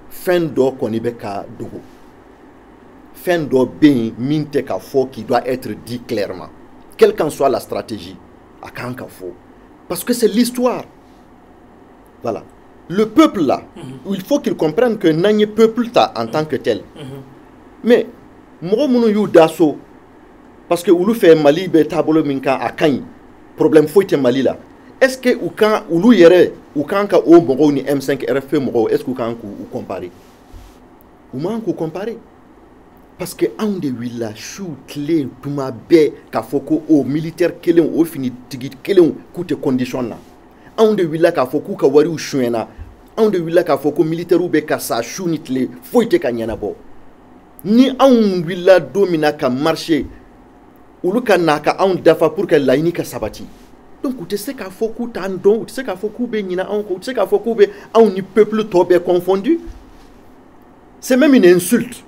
fin do koni be ka dogo fin do ben minte ka fo qui doit être dit clairement quelle qu'en soit la stratégie à kan ka fo parce que c'est l'histoire. Voilà. Le peuple là, il faut qu'il comprenne que n'anye peuple ta en tant que tel. Mais moi mon you daso parce que ulu fait Mali be tabolo minka akan problème faut être Mali là. Est-ce que ou quand ulu yere ou quand ka o mo ni M5 RFP mo est-ce que quand ou comparer? Ou man ko comparer? Parce que on de willa chou clé tuma be ka foko o militaire kelen o fini tigi kelen coûte condition là. On de willa ka foko ka wari u chouena on de willa ka foko militaire ou be ka sa chou nitle foite ka nyana bo ni on willa domina ka marché ulu ka naka on dafa pour que la ka sabati donc tu sais ka foko tandon tu sais ka foko be nyina on tu sais ka foko be on ni peuple to be confondu. C'est même une insulte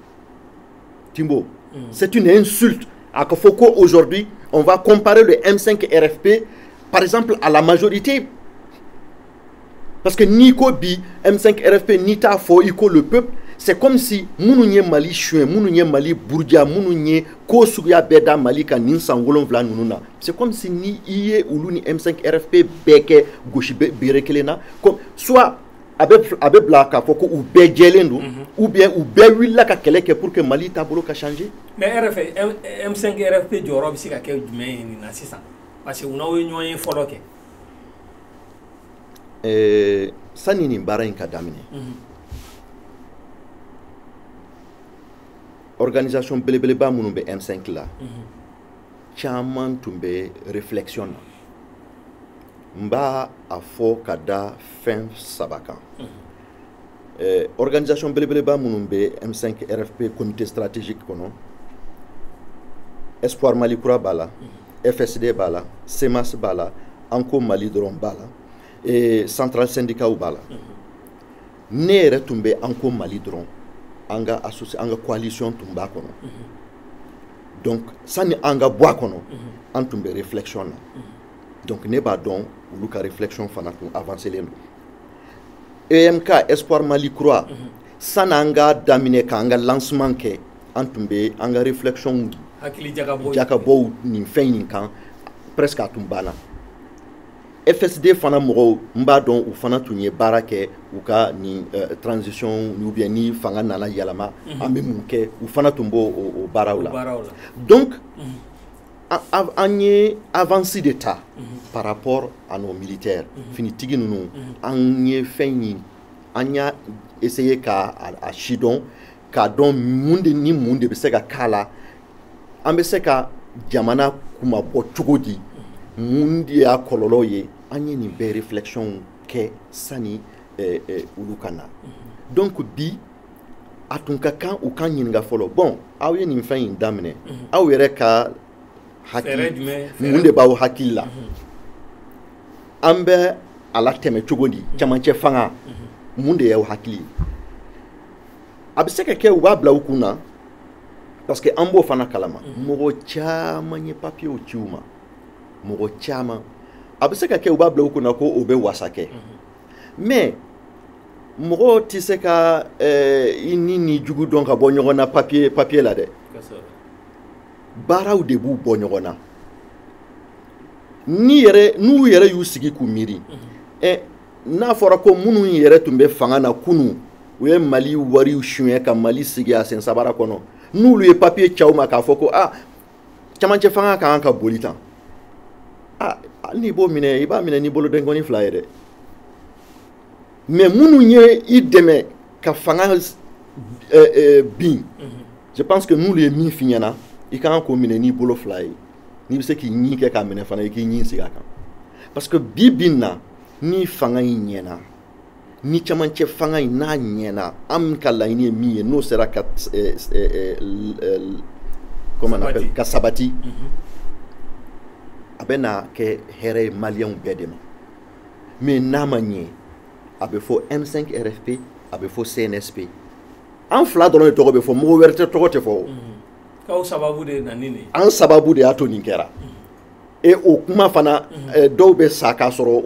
Timbo. C'est une insulte à Kofoko aujourd'hui. On va comparer le M5 RFP par exemple à la majorité. Parce que Nico Bi, M5 RFP, Nita Fo, Iko le peuple, c'est comme si Mounounye Mali Chouin, Mounounye Mali Bourdia, Mounounye Kosuya Beda Mali Kanin Sangolon Vla Nununa. C'est comme si ni Iye ou ni M5 RFP Beke Goshibe Birekelena, comme soit Abe Blaka Foko ou Bejelendo, ou bien ou Bewilla Kakeleke pour que Mali Tabolo ka changé. Mais M5 RFP Jorob Sikake Dume Nina parce que on a eu un follow. Sani ni bara in ka damine organisation belebeleba munu be M5 la chaman tumbe réflexion mba afo kada fin sabaka organisation belebeleba munu be M5 RFP comité stratégique kono Espoir Mali Kura bala FSD bala Semas bala Anko Mali Dron bala et central syndicat ou bala nere tumbe Anko Mali Dron anga associé anga coalition tumba kono donc sani anga bois kono en tumbe réflexion donc ne ba don luka réflexion fana tum avancer lendo EMK Espoir Mali Croix sananga damine ka anga lancement ke en tumbe anga réflexion hakili jakabo ni fin kan presque à tumbana FSD fana moro mba don ou fana tunye barake ou ka ni transition ou bien ni fanga nana yalama ambe munke ou fana tumbo au baraoula. Donc anye avancé d'état par rapport à nos militaires fini tigi nous anye feni anya essayer ka a chidon ka don munde ni munde be se ka kala ambe se ka jamana kuma bo chugodi mundi ya kololo ye anye ni be réflexion ke sani ulukana donc bi atunka kan ou kan yinga folo bon awe ni fin damne awere ka hakili munde bawo hakilla ambe ala teme chugodi chamanche fanga munde ya hakili abiseka ke wabla ukuna parce que ambo fana kalama mogo chama nye papier o chiuma mogo chama abiseka ke wabla ukuna ko obe wasake mais mogo tiseka ini ni jugu donka bonyogona papier la de bara ou debu bonyogona n'u yɛrɛ y'u sigi k'u miiri n'a fɔra ko minnu yɛrɛ tun bɛ fanga na kunun u ye Mali wariw suɲɛ ka Mali sigi a sen sabara kɔnɔ n'olu ye papier caw ma k'a fɔ ko camancɛ fanga ka kan ka boli tan n'i b'o minɛ i b'a minɛ n'i bolo denkɔni 2 ye dɛ mais minnu ye i dɛmɛ ka fanga bin je pense que n'olu ye min f'i ɲɛna i ka kan k'o minɛ n'i bolo 2 ye n'i bɛ se k'i ɲin kɛ k'a minɛ fana i k'i ɲin sigi a kan parce que bi bin na ni fanga in ɲɛna ni camancɛ fanga in n'a ɲɛna an ka laɲini ye min ye n'o sera ka ka sabati a bɛ na kɛ hɛrɛ ye maliyɛnw bɛɛ de ma mais n'a ma ɲɛ a bɛ fɔ M5 RFP a bɛ fɔ CNSP an 2 dɔrɔn de tɔgɔ bɛ fɔ mɔgɔ wɛrɛ tɔgɔ tɛ fɔ k'aw sababu de na ni nin ye an sababu de y'a to nin kɛra o kuma fana dɔw bɛ sa k'a sɔrɔ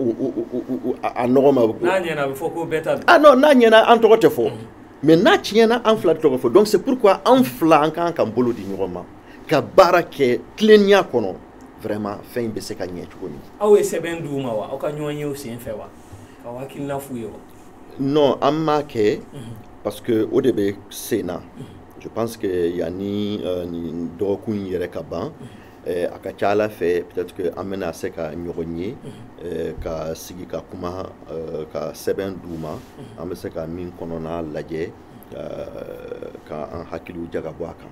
a nɔgɔ ma n'a ɲɛna a bɛ fɔ ko bɛɛ ta don non n'a ɲɛna an tɔgɔ tɛ fɔ mais n'a tiɲɛna an 2 tɔgɔ fɔ donc c'est pourquoi an 2 an kan ka bolo di ɲɔgɔn ma ka baara kɛ tilennenya kɔnɔ vraiment fɛn in bɛ se ka ɲɛ cogo min aw ye sɛbɛn d'u ma wa aw ka ɲɔgɔn ye o sen fɛ wa k'aw hakilina f'u ye wa non an m'a kɛ parce que o de bɛ sen na je pense que yanni nin dɔgɔkun in yɛrɛ ka ban a ka ca Ala fɛ peut-être que an bɛna se ka ɲɔgɔn ye ka sigi ka kuma ka sɛbɛn d'u ma an bɛ se ka min kɔnɔna lajɛ k'an hakiliw jagabɔ a kan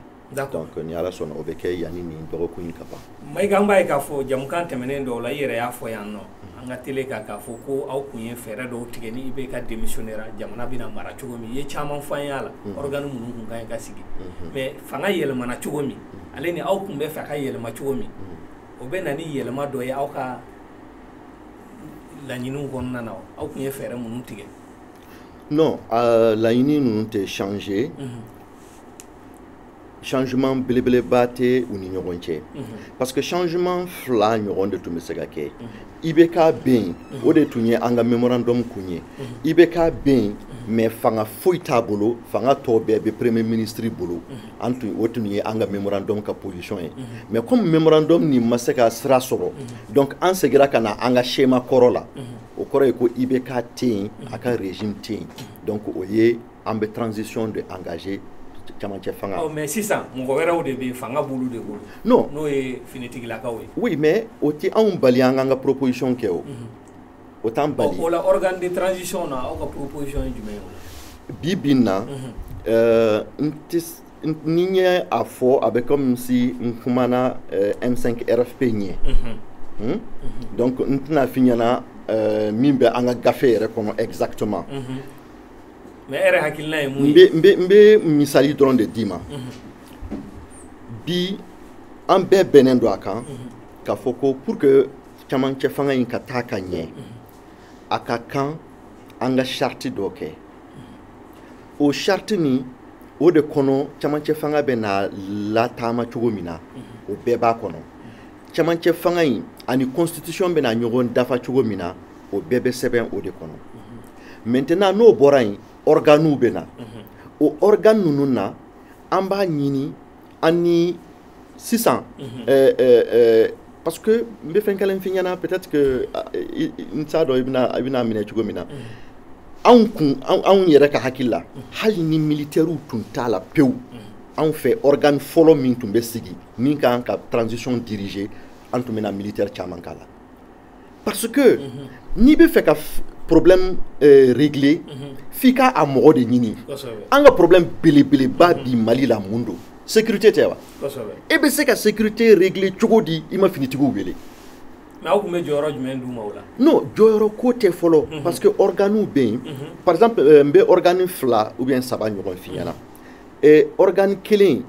donc ni Ala sɔnna o bɛ kɛ yanni nin dɔgɔkun in ka ban Mayiga an b'a ye k'a fɔ jamukan tɛmɛnen dɔw la i yɛrɛ y'a fɔ yan nɔ an ka télé kan k'a fɔ ko aw kun ye fɛɛrɛ dɔw tigɛ ni IBK démissionnera jamana bɛna mara cogo min i ye caman fɔ an ye a la organe minnu kun ka ɲi ka sigi mais fanga yɛlɛmana cogo min ale ni aw kun bɛ fɛ ka yɛlɛma cogo min o bɛ na ni yɛlɛma dɔ ye aw ka laɲiniw kɔnɔna na aw kun ye fɛɛrɛ minnu tigɛ non laɲini ninnu tɛ changer changement belebeleba tɛ u ni ɲɔgɔn cɛ parce que changement 2 ɲɔgɔn de tun bɛ se ka kɛ IBK bɛ yen o de tun ye an ka memorandum kun ye IBK bɛ yen mais fanga foyi t'a bolo fanga tɔ bɛɛ bɛ premier ministre bolo o tun ye an ka memorandum ka position ye mais comme memorandum nin ma se ka sira sɔrɔ donc an segira ka na an ka schéma kɔrɔ la o kɔrɔ ye ko IBK tɛ yen a ka régime tɛ yen donc o ye an bɛ transition de engager camancɛ fanga mais sisan mɔgɔ wɛrɛw de bɛ fanga bolo de bolo non n'o ye finitigilakaw ye oui mais o tɛ anw bali an ka proposition kɛ o t'an bali o la organe de transition na aw ka proposition ye jumɛn ye bi bin na ni n ye a fɔ a bɛ comme si n kumana M5 RFP ɲɛ donc n tɛna f'i ɲɛna min bɛ an ka gafe yɛrɛ kɔnɔ exactement mais ɛrɛ hakilina ye mun ye n bɛ misali dɔrɔn de d'i ma bi an bɛɛ bɛnnen don a kan k'a fɔ ko pour que camancɛ fanga in ka taa ka ɲɛ a ka kan an ka charte dɔ kɛ o charte nin o de kɔnɔ camancɛ fanga bɛ na lataama cogo min na o bɛɛ b'a kɔnɔ camancɛ fanga in ani constitution bɛ na ɲɔgɔn dafa cogo min na o bɛɛ bɛ sɛbɛn o de kɔnɔ maintenant n'o bɔra yen organew bɛ na o organe ninnu na an b'a ɲini an ni sisan parce que n bɛ fɛn kelen f'i ɲɛna peut-être que n t'a dɔn i bɛna minɛ cogo min na anw yɛrɛ ka hakili la hali ni militaires tun t'a la pewu anw fɛ organe fɔlɔ min tun bɛ sigi min ka kan ka transition diriger an tun bɛna militaire caman k'a la parce que n'i bɛ fɛ ka problème régler f'i ka a mɔgɔ de ɲini an ka problème belebeleba bi Mali la mun don sécurité tɛ wa e bɛ se ka sécurité régler cogo di i ma finitigiw wele mais aw kun bɛ jɔyɔrɔ jumɛn d'u ma o la non jɔyɔrɔ ko tɛ fɔlɔ parce que organew bɛ yen par exemple n bɛ organe 2 ou bien 3 ɲɔgɔn f'i ɲɛna organe kelen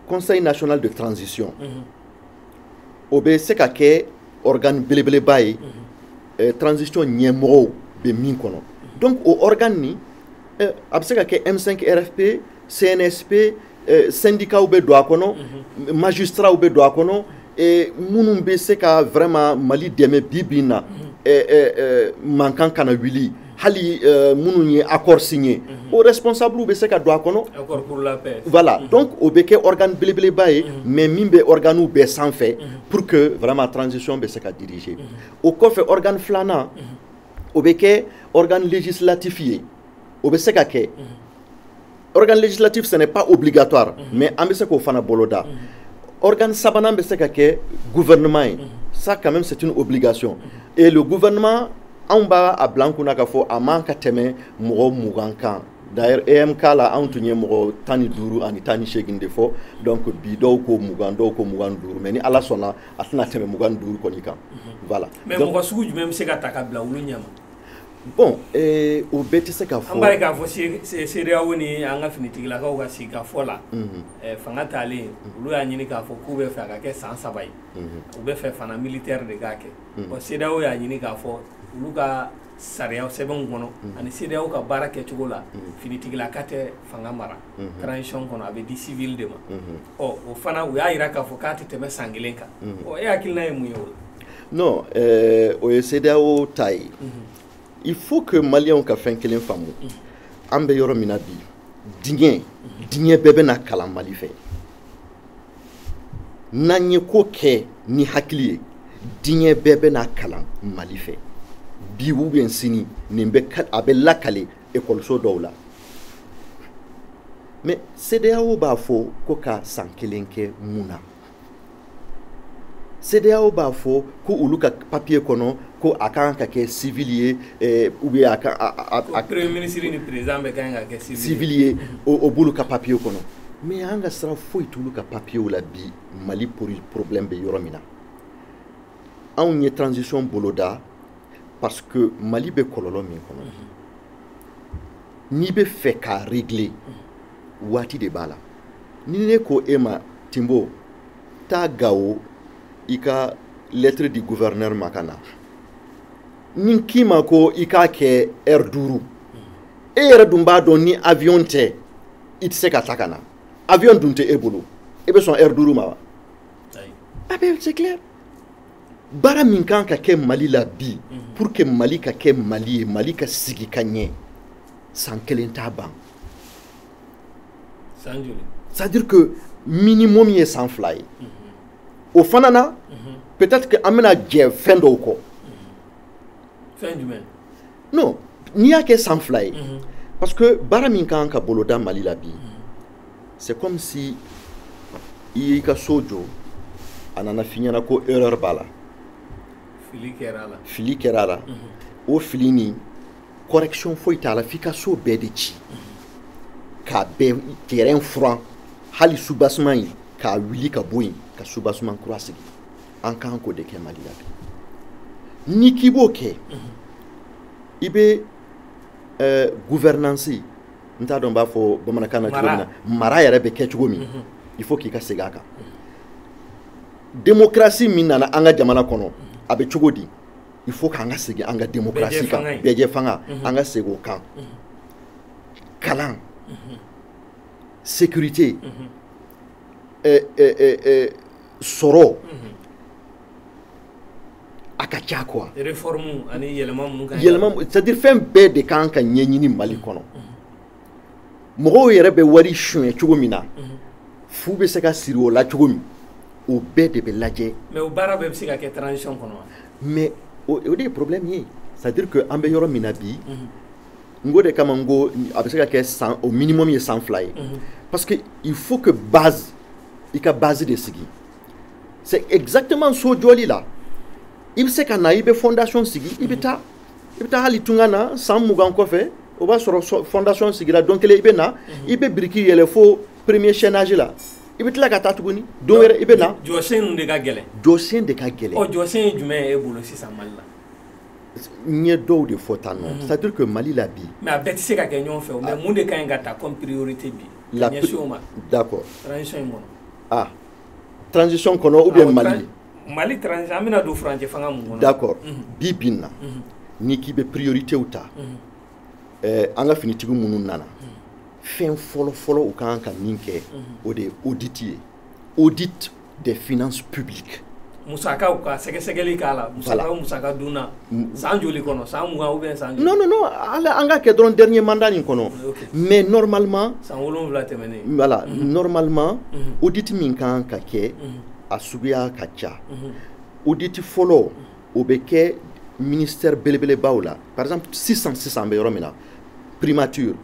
conseil national de transition o bɛ se ka kɛ organe belebeleba ye transition ɲɛmɔgɔw bɛ min kɔnɔ donc o organe nin a bɛ se ka kɛ M5 RFP CNSP syndicats bɛ don a kɔnɔ magistrats bɛ don a kɔnɔ minnu bɛ se ka vraiment Mali dɛmɛ bi bin na mankan kana wuli hali minnu ye accord signé o responsable bɛ se ka don a kɔnɔ accord pour la paix voilà donc o bɛ kɛ organe belebeleba ye mais min bɛ organe bɛɛ sanfɛ pour que vraiment transition bɛ se ka diriger o kɔfɛ organe filanan o bɛ kɛ organe législatif ye o bɛ se ka kɛ organe législatif ce n'est pas obligatoire mais an bɛ se k'o fana boloda organe sabanan bɛ se ka kɛ gouvernement ye ça quand même c'est une obligation et le gouvernement anw b'a a bila an kunna k'a fɔ a man ka tɛmɛ mɔgɔ 20 kan d'ailleurs EMK la anw tun ye mɔgɔ 15 ani 18 de fɔ donc bi dɔw ko 20 dɔw ko 25 mais ni ala sɔnna a tɛna tɛmɛ 25 kɔni kan voilà mais mɔgɔ sugu jumɛn bɛ se ka ta ka bila olu ɲɛma bon o bɛɛ tɛ se ka fɔ an b'a ye k'a fɔ CEDEAO ni an ka finitigilakaw ka sigikafɔ la fanga taalen olu y'a ɲini k'a fɔ k'u bɛ fɛ a ka kɛ san 3 ye u bɛ fɛ fana militaire de k'a kɛ bon CEDEAO y'a ɲini k'a fɔ olu ka sariya sɛbɛnw kɔnɔ ani CEDEAO ka baara kɛcogo la finitigilaka tɛ fanga mara transition kɔnɔ a bɛ di civil de ma o fana u y'a jira k'a fɔ k'a tɛ tɛmɛ san 1 kan e hakilina ye mun ye o non o ye CEDEAO ta ye il faut que Maliens ka fɛn kelen faamu an bɛ yɔrɔ min na bi diɲɛ bɛɛ bɛna kalan Mali fɛ n'an ye ko kɛ ni hakili ye diɲɛ bɛɛ bɛna kalan Mali fɛ bi ou bien sini nin bɛ a bɛ lakale école dɔw la mais CEDEAO b'a fɔ ko ka san 1 kɛ mun na CEDEAO b'a fɔ ko olu ka papier kɔnɔ ko a kan ka kɛ civil ye ou bien a premier ministre ni président bɛ kan ka kɛ civil ye o bulu ka papier kɔnɔ mais an ka sira foyi t'olu ka papier la bi Mali problème bɛ yɔrɔ min na anw ye transition boloda parce que Mali bɛ kɔlɔlɔ min kɔnɔ n'i bɛ fɛ k'a régler waati de b'a la ni ne ko e ma Timbo taa Gao i ka lettre du gouverneur ma ka na ni k'i ma ko i k'a kɛ heure 5 e yɛrɛ dun b'a dɔn ni avion tɛ i tɛ se ka taa ka na avion dun tɛ e bolo e bɛ sɔn heure 5 ma wa a bɛ c'est clair baara min kan ka kɛ Mali la bi pour que Mali ka kɛ Mali ye Mali ka sigi ka ɲɛ san 1 t'a ban c'est-à-dire que minimum ye san 2 ye o fana na peut-être que an bɛna jɛ fɛn dɔw kɔ fɛn jumɛn non n'i y'a kɛ san 2 ye parce que baara min kan ka boloda Mali la bi c'est comme si i y'i ka so jɔ a nana f'i ɲɛna ko erreur b'a la fili kɛra a la o fili ni correction foyi t'a la f'i ka so bɛɛ de ci k'a bɛɛ terrain furan hali soubassement ye k'a wuli ka bɔ yen ka soubassement kura sigi an kan k'o de kɛ Mali la bi n'i k'i b'o kɛ i bɛ gouvernance n t'a dɔn n b'a fɔ bamanankan na cogo min na mara yɛrɛ bɛ kɛ cogo min il faut k'i ka segin a kan démocratie min nana an ka jamana kɔnɔ a bɛ cogo di il faut k'an ka segin an ka démocratie kan bɛɛjɛ fanga an ka segin o kan kalan sécurité sɔrɔ a ka ca quoi réforme ani yɛlɛma mun kan yɛlɛma c'est-à-dire fɛn bɛɛ de kan ka ɲɛɲini Mali kɔnɔ mɔgɔw yɛrɛ bɛ wari suɲɛ cogo min na fu bɛ se ka siri o la cogo min o bɛɛ de bɛ lajɛ mais o baara bɛɛ bɛ se ka kɛ transition kɔnɔ mais o de ye problème ye c'est-à-dire que an bɛ yɔrɔ min na bi n ko de kama n ko a bɛ se ka kɛ au minimum ye san 2 ye parce que il faut que base i ka base de sigi c'est exactement so jɔli la i bɛ se ka na i bɛ fondation sigi i bɛ taa hali tunga na san 20 kɔfɛ o b'a sɔrɔ fondation sigira don kelen i bɛ na i bɛ biriki yɛlɛ fo premier chaînage la i bɛ tila ka taa tuguni don wɛrɛ i bɛ na jɔsen de ka gɛlɛn jɔsen de ka gɛlɛn jɔsen ye jumɛn ye e bolo sisan Mali la n ye dɔw de fɔ tan nɔ c'est-à-dire que Mali la bi mais a bɛɛ tɛ se ka kɛ ɲɔgɔn fɛ mais mun de ka ɲi ka ta comme priorité bi ka ɲɛsin o ma d'accord transition in kɔnɔ transition kɔnɔ ou bien Mali transition an bɛna don furancɛ fanga mun kɔnɔ d'accord bi bin na n'i k'i bɛ prioritéw ta an ka finitigi minnu nana fɛn fɔlɔ u kan ka min kɛ o de ye audit ye audit des finances publiques musaka ou ka sɛgɛsɛgɛli k'a la musaka dunna san joli kɔnɔ san 20 ou bien san joli? Non an ka kɛ dɔrɔn dernier mandat nin kɔnɔ mais normalement san 7 tɛmɛnen voilà normalement audit min kan ka kɛ a suguya ka ca audit fɔlɔ o bɛ kɛ ministère belebelebaw la par exemple sisan bɛ yɔrɔ min na primature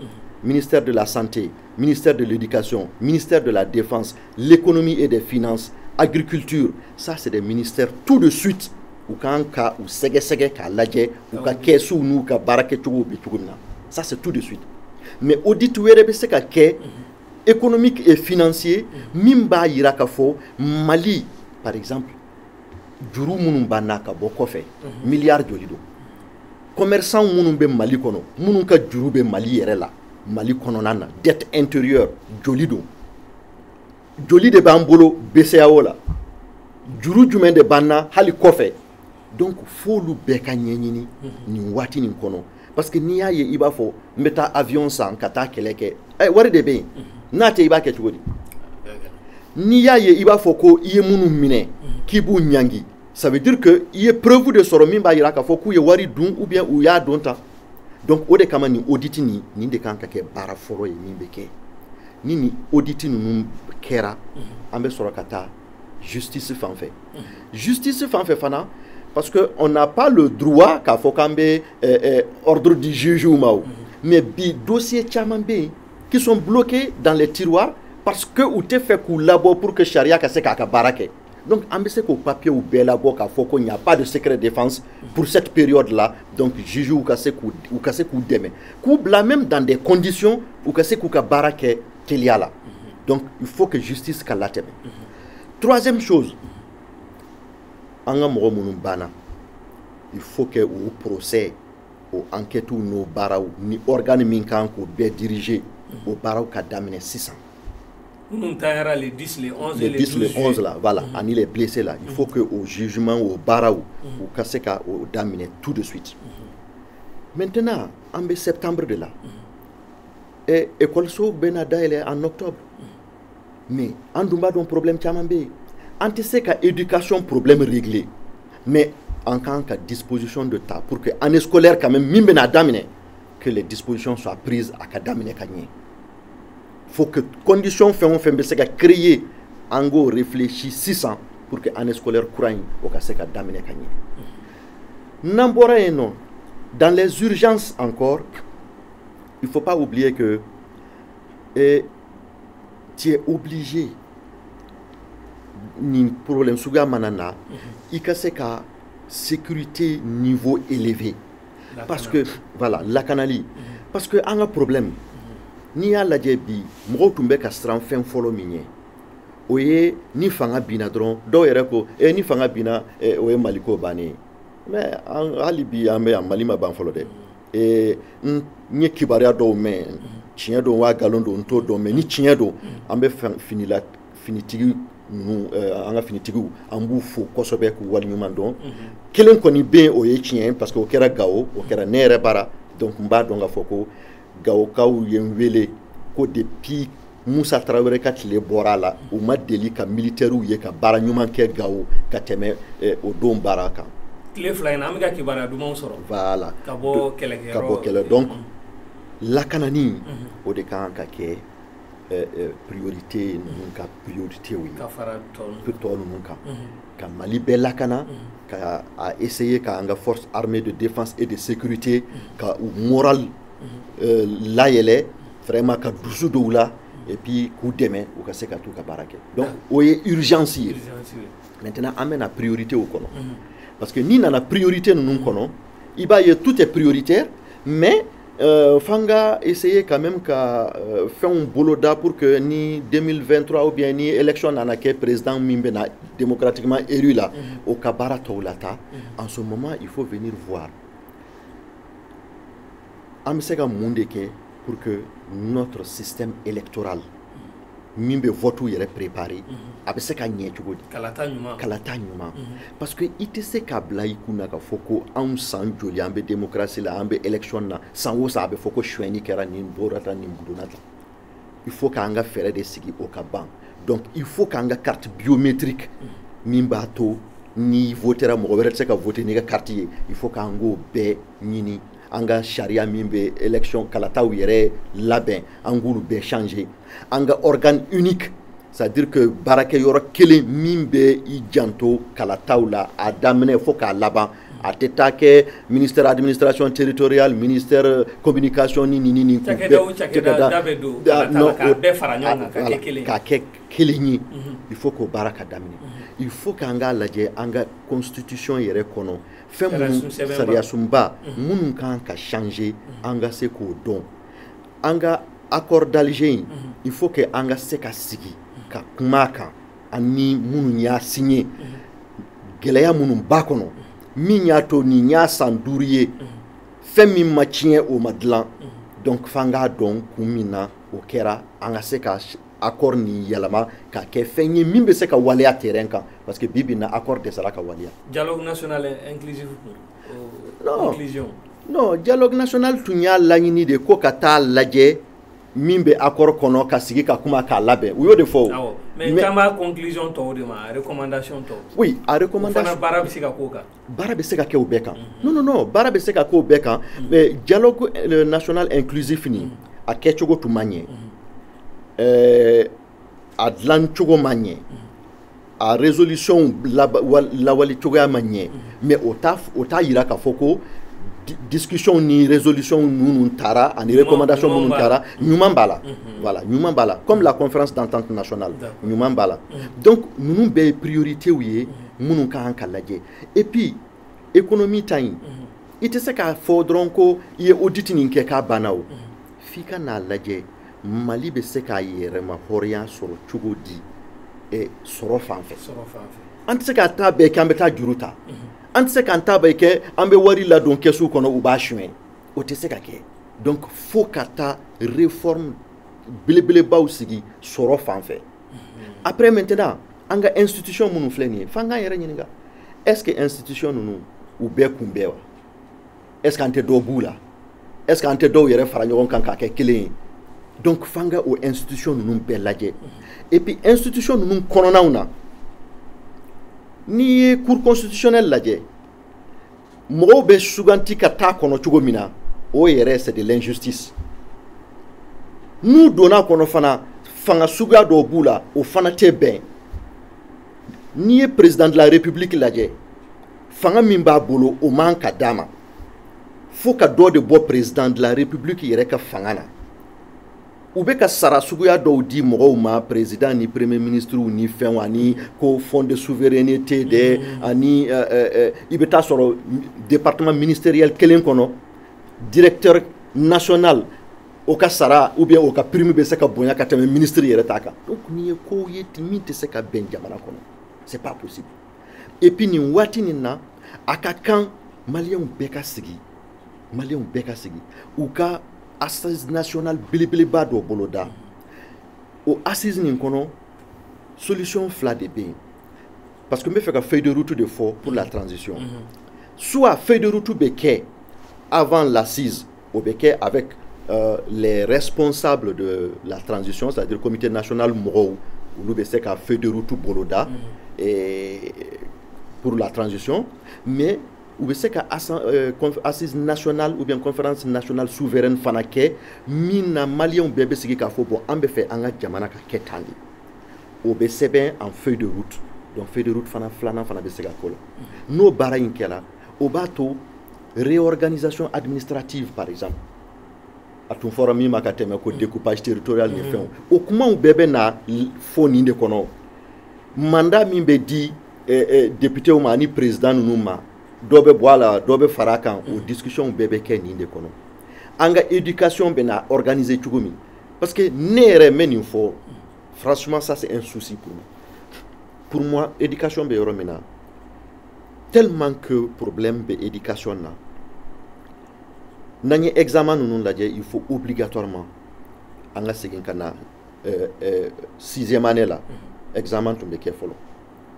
ministère de la santé ministère de l'éducation ministère de la défense l'économie et des finances agriculture, ça c'est des ministères tout de suite ou kan ka ou sɛgɛsɛgɛ k'a lajɛ ou ka kɛsu n'u ka baara kɛcogo bɛ cogo min na ça c'est tout de suite mais audit wɛrɛ bɛ se ka kɛ économique et financier min b'a yira k'a fɔ Mali par exemple juru minnu b'an na ka bɔ kɔfɛ milliard joli don commerçant minnu bɛ Mali kɔnɔ minnu ka juru bɛ Mali yɛrɛ la Mali kɔnɔna na dette intérieure joli don joli de b'an bolo BCEAO la juru jumɛn de b'an na hali kɔfɛ donc f'olu bɛɛ ka ɲɛɲini nin waati nin kɔnɔ parce que n'i y'a ye i b'a fɔ n bɛ taa avion san ka taa kɛlɛ kɛ wari de bɛ yen n'a tɛ i b'a kɛ cogo di n'i y'a ye i b'a fɔ ko i ye minnu minɛ k'i b'u ɲangi ça veut dire que i ye preuve de sɔrɔ min b'a jira k'a fɔ k'u ye wari dun ou bien u y'a don ta donc o de kama nin audit nin de kan ka kɛ baara fɔlɔ ye min bɛ kɛ ni audit ninnu kɛra an bɛ sɔrɔ ka taa justice fan fɛ justice fan fɛ fana parce que on n'a pas le droit k'a fɔ k'an bɛ ordre du juge ma mais bi dossier caman bɛ yen qui sont bloqués dans les tiroirs parce que u tɛ fɛ k'u labɔ pour que charia ka se k'a ka baara kɛ donc an bɛ se k'o papiers bɛɛ labɔ k'a fɔ ko il n'y a pas de secret défense pour cette période là donc juge u ka se k'u dɛmɛ k'u bila même dans des conditions u ka se k'u ka baara kɛ teliya la donc il faut que justice ka latɛmɛ troisième chose an ka mɔgɔ minnu banna il faut que o procès o enquête n'o baaraw ni organe min kan k'o bɛɛ diriger o baaraw ka daminɛ sisan minnu taara les 10 les 11 les 10 les 11 là voilà ani les blessés là il faut que au jugement o baaraw o ka se ka o daminɛ tout de suite maintenant an bɛ septembre de la et écoleso bɛna dayɛlɛ en octobre mais an dun b'a dɔn problème caman bɛ yen an tɛ se ka éducation problème régler mais en kan ka disposition de ta pour que année scolaire quand même min bɛna daminɛ que les dispositions soient prises a ka daminɛ ka ɲɛ faut que condition fɛn o fɛn bɛ se ka créer an k'o réfléchir sisan pour que année scolaire kura in o ka se ka daminɛ ka ɲɛ n'an bɔra yen nɔ dans les urgences encore il faut pas oublier que tu es obligé ni problème suga manana i ka se ka sécurité niveau élevé parce que voilà lakanali parce que an ka problème n'i y'a lajɛ bi mɔgɔw tun bɛ ka siran fɛn fɔlɔ min ye o ye ni fanga binna dɔrɔn dɔw yɛrɛ ko ni fanga binna o ye maliko bannen ye mais hali bi an bɛ yan mali ma ban fɔlɔ dɛ n ye kibaruya dɔw mɛn tiɲɛ don wa nkalon don n t'o dɔn mais ni tiɲɛ don an bɛ finitigi ninnu an ka finitigiw an b'u fo kosɛbɛ k'u waleɲuman dɔn kelen kɔni bɛ yen o ye tiɲɛ ye parce que o kɛra Gawo o kɛra ne yɛrɛ bara donc n b'a dɔn k'a fɔ ko Gawokaw ye n wele ko depuis Musa Tarawele ka tile bɔra la u ma deli ka militaires ye ka baara ɲuman kɛ Gawo ka tɛmɛ o don baara kan tile fila in an bɛ ka kibaruya dumanw sɔrɔ voilà ka bɔ kɛlɛkɛyɔrɔ ka bɔ kɛlɛ donc lakanani o de kan ka kɛ priorité ninnu ka priorité ye ka fara tɔ ninnu kan ka Mali bɛɛ lakana ka essayer ka an ka force armée de défense et de sécurité ka u moral layɛlɛ vraiment ka dusu dɔw la et puis k'u dɛmɛ u ka se ka t'u ka baara kɛ donc o ye urgence ye maintenant an bɛna priorité o kɔnɔ parce que n'i nana priorité ninnu kɔnɔ i b'a ye tout est prioritaire mais f'an ka essayer quand même ka fɛnw boloda pour que ni 2023 ou bien ni élection nana kɛ président min bɛna démocratiquement élu la o ka baara tɔw lata en ce moment il faut venir voir an bɛ se ka mun de kɛ pour que notre système électoral min bɛ vote yɛrɛ préparer a bɛ se ka ɲɛ cogo di kalata ɲuman parce que i tɛ se k'a bila i kunna ka fɔ ko anw san joli an bɛ démocratie la an bɛ élection na san o san a bɛ fɔ ko suɲɛni kɛra nin bɔra tan nin budonna tan il faut k'an ka fɛɛrɛ de sigi o ka ban donc il faut k'an ka carte biométrique min b'a to ni votera mɔgɔ wɛrɛ tɛ se ka voter n'i ka carte ye il faut k'an k'o bɛɛ ɲini an ka sariya min bɛ élection kalataw yɛrɛ labɛn an k'olu bɛɛ changer an ka organe unique c'est-à-dire que baarakɛyɔrɔ kelen min bɛ i janto kalataw la a daminɛ fo k'a laban a tɛ taa kɛ ministère administration territoriale ministère communication ni cakɛda bɛ don k'a bɛɛ fara ɲɔgɔn kan k'a kɛ kelen ye il faut k'o baara ka daminɛ il faut k'an k'a lajɛ an ka constitution yɛrɛ kɔnɔ fɛn minnu sariyasunba minnu kan ka changer an ka se k'o dɔn an ka accord d'Alger in il faut que an ka se ka sigi ka kuma kan ani minnu y'a signé gɛlɛya minnu b'a kɔnɔ min y'a to nin y'a san 5 ye fɛn min ma tiɲɛ o ma dilan donc f'an k'a dɔn kun min na o kɛra an ka se ka accord nin yɛlɛma ka kɛ fɛn ye min bɛ se ka waleya terrain kan parce que bi bi in na accord dɛsɛra ka waleya. Dialogue national inclusif inclusion non dialogue national tun y'a laɲini de ko ka taa lajɛ min bɛ accord kɔnɔ ka sigi ka kuma k'a labɛn u y'o de fɔ. Awɔ mais k'an b'a conclusion tɔw de ma recommandation tɔw. oui a recommandation fana baara bɛ se ka k'o kan. baara bɛ se ka kɛ o bɛɛ kan. non baara bɛ se ka k'o bɛɛ kan mais dialogue national inclusif nin a kɛcogo tun ma ɲɛ. A dilan cogo ma ɲɛ a résolution lawali cogoya ma ɲɛ mais o t'a yira k'a fɔ ko discussion ni résolution minnu taara ani recommandation minnu taara ɲuman b'a la voilà ɲuman b'a la comme la conférence d'entente nationale ɲuman b'a la donc ninnu bɛɛ ye priorité ye minnu ka kan ka lajɛ et puis économie ta in i tɛ se k'a fɔ dɔrɔn ko i ye audit nin kɛ k'a banna o f'i ka n'a lajɛ Mali bɛ se k'a yɛrɛma hɔrɔnya sɔrɔ cogo di sɔrɔ fan fɛ an tɛ se k'a ta bɛɛ kɛ an bɛ taa juru ta an tɛ se k'an ta bɛɛ kɛ an bɛ wari ladon kɛsu kɔnɔ u b'a suɲɛ o tɛ se ka kɛ donc fo ka taa réforme belebelebaw sigi sɔrɔ fan fɛ après maintenant an ka institution minnu filɛ nin ye f'an k'an yɛrɛ ɲininka est-ce que institution ninnu u bɛɛ kun bɛɛ wa est-ce que an tɛ dɔw b'u la est-ce que an tɛ dɔw yɛrɛ fara ɲɔgɔn kan k'a kɛ kelen ye donc fanga o institution ninnu bɛɛ lajɛ et puis institution ninnu kɔnɔnaw na n'i ye cour constitutionnelle lajɛ mɔgɔw bɛ suganti ka taa kɔnɔ cogo min na o yɛrɛ c'est de l'injustice n'u donna kɔnɔ fana fanga suguya dɔw b'u la o fana tɛ bɛn n'i ye président de la république lajɛ fanga min b'a bolo o man ka d'a ma fo ka dɔ de bɔ président de la république yɛrɛ ka fanga na u bɛ ka sara suguya dɔw di mɔgɔw ma président ni premier ministre ni fɛnw ani ko fond de souveraineté de ani i bɛ taa sɔrɔ département ministériel kelen kɔnɔ directeur national o ka sara ou bien o ka prime bɛ se ka bonya ka tɛmɛ ministre yɛrɛ ta kan donc nin ye kow ye min tɛ se ka bɛn jamana kɔnɔ c'est pas possible et puis nin waati nin na a ka kan maliyɛnw bɛɛ ka sigi u ka assise nationale belebeleba dɔ boloda o assise nin kɔnɔ solution fila de bɛ yen parce que n bɛ fɛ ka feuille de route de fɔ pour la transition soit feuille de route bɛ kɛ avant l'assise o bɛ kɛ avec les responsables de la transition c'est-à-dire comité national mɔgɔw olu bɛ se ka feuille de route boloda pour la transition mais u bɛ se ka assise nationale ou bien conférence nationale souveraine fana kɛ min na maliyɛnw bɛɛ bɛ sigi k'a fɔ bon an bɛ fɛ an ka jamana ka kɛ tan de o bɛ sɛbɛn en feuille de route donc feuille de route fana filanan fana bɛ se ka k'o la n'o baara in kɛra o b'a to réorganisation administrative par exemple a tun fɔra min ma ka tɛmɛ ko découpage territorial ni fɛnw o kumaw bɛɛ bɛ na fɔ nin de kɔnɔ mandat min bɛ di députéw ma ani président ninnu ma dɔ bɛ bɔ a la dɔ bɛ fara a kan o discussion bɛɛ bɛ kɛ nin de kɔnɔ an ka éducation bɛ na organiser cogo min parce que ne yɛrɛ n bɛ nin fɔ franchement ça c'est un souci pour moi éducation bɛ yɔrɔ min na tellement que problème bɛ éducation na n'an ye examen ninnu lajɛ il faut obligatoirement an ka segin ka na 6e année la examen tun bɛ kɛ fɔlɔ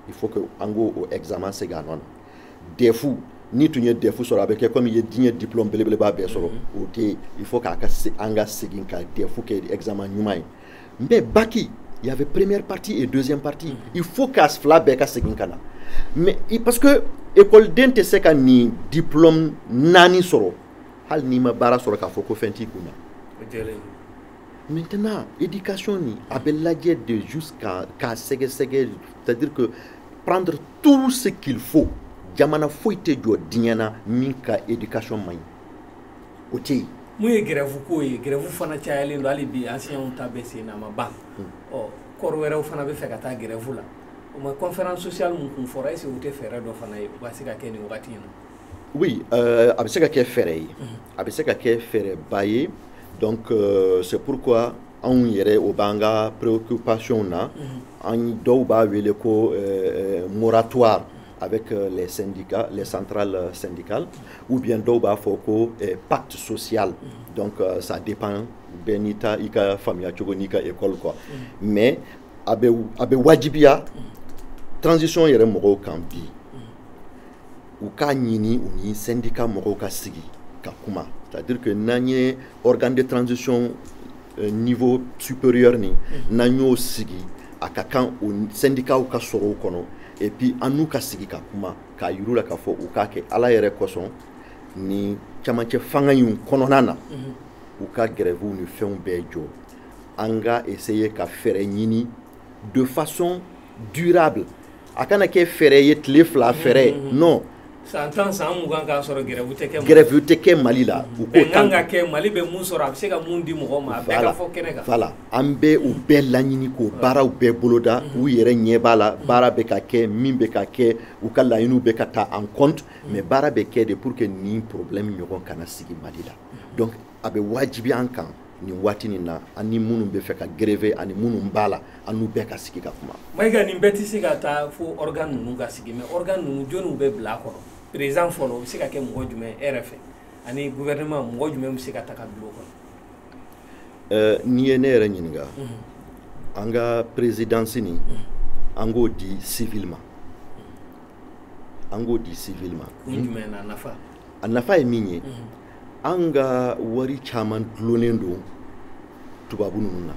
il faut que an k'o examen segin a nɔ na defu ni tun ye defu sɔrɔ a bɛ kɛ comme i ye diɲɛ diplôme belebeleba bɛɛ sɔrɔ o tɛ yen il faut k'a ka an ka segin ka defu kɛ examen ɲuman ye mais baki il y avait première partie et deuxième partie. Il faut qu'à ce fla beka segin kana. Mais parce que école den te se ka ni diplôme nani soro. Hal ni ma bara soro ka foko fenti kuna. Maintenant, éducation ni abeladje de jusqu'à sege, c'est-à-dire que prendre tout ce qu'il faut. Jamana foite jo dinyana minka éducation mai. Oti Mouye grève ko ye grève fana chayale ndo ali bi ancien on tabese na ma ba o korwere fana be feka ta grève la o ma conférence sociale mun kun fora ese wote fere do fana e ba sika keni wakati no. Oui, abiseka ke fere abiseka ke fere baye donc c'est pourquoi on yere o banga préoccupation na an do ba wele ko moratoire avec les syndicats, les centrales syndicales, ou bien d'autres foko pacte social. Donc ça dépend benita ika famille chogonika école quoi. Mais abe wajibia transition yere moko kambi. Ou ka nyini ou ni syndicat moko ka sigi ka kuma. C'est-à-dire que nanye organe de transition niveau supérieur ni nanyo sigi akakan ou syndicat ou ka soro kono. Et puis en nous ka sigi ka kuma ka yurula ka fo u ka ke ala yere koson ni chamanche fanga yun kononana u ka grève ni feun bejo anga essayer ka fere nyini de façon durable akana ke fere yet le fla fere non santan san mugan ka soro grève teke mali la u ko tanga ke mali be mun soro abse ka mun di mo ma be ka fo kenega voilà ambe u be lanyini ko bara u be boloda u yere nyebala bara be ka ke mimbe ka ke u ka la inu be ka ta en compte mais bara be ke de pour que ni problème nyogon kana sigi mali la donc abe wajibi ankan ni watini na ani munu be fe ka grève ani munu mbala anu be ka sigi ka kuma maiga ni beti siga ta fo organe nu ga sigi mais organe nu jonu be bla ko président folo sika ke mo jume RF ani gouvernement mo jume sika ta ka blo ko ni enere nyinga anga présidence ni ango di civilement jume na nafa anafa e minye anga wari chaman glonendo tubabu nuna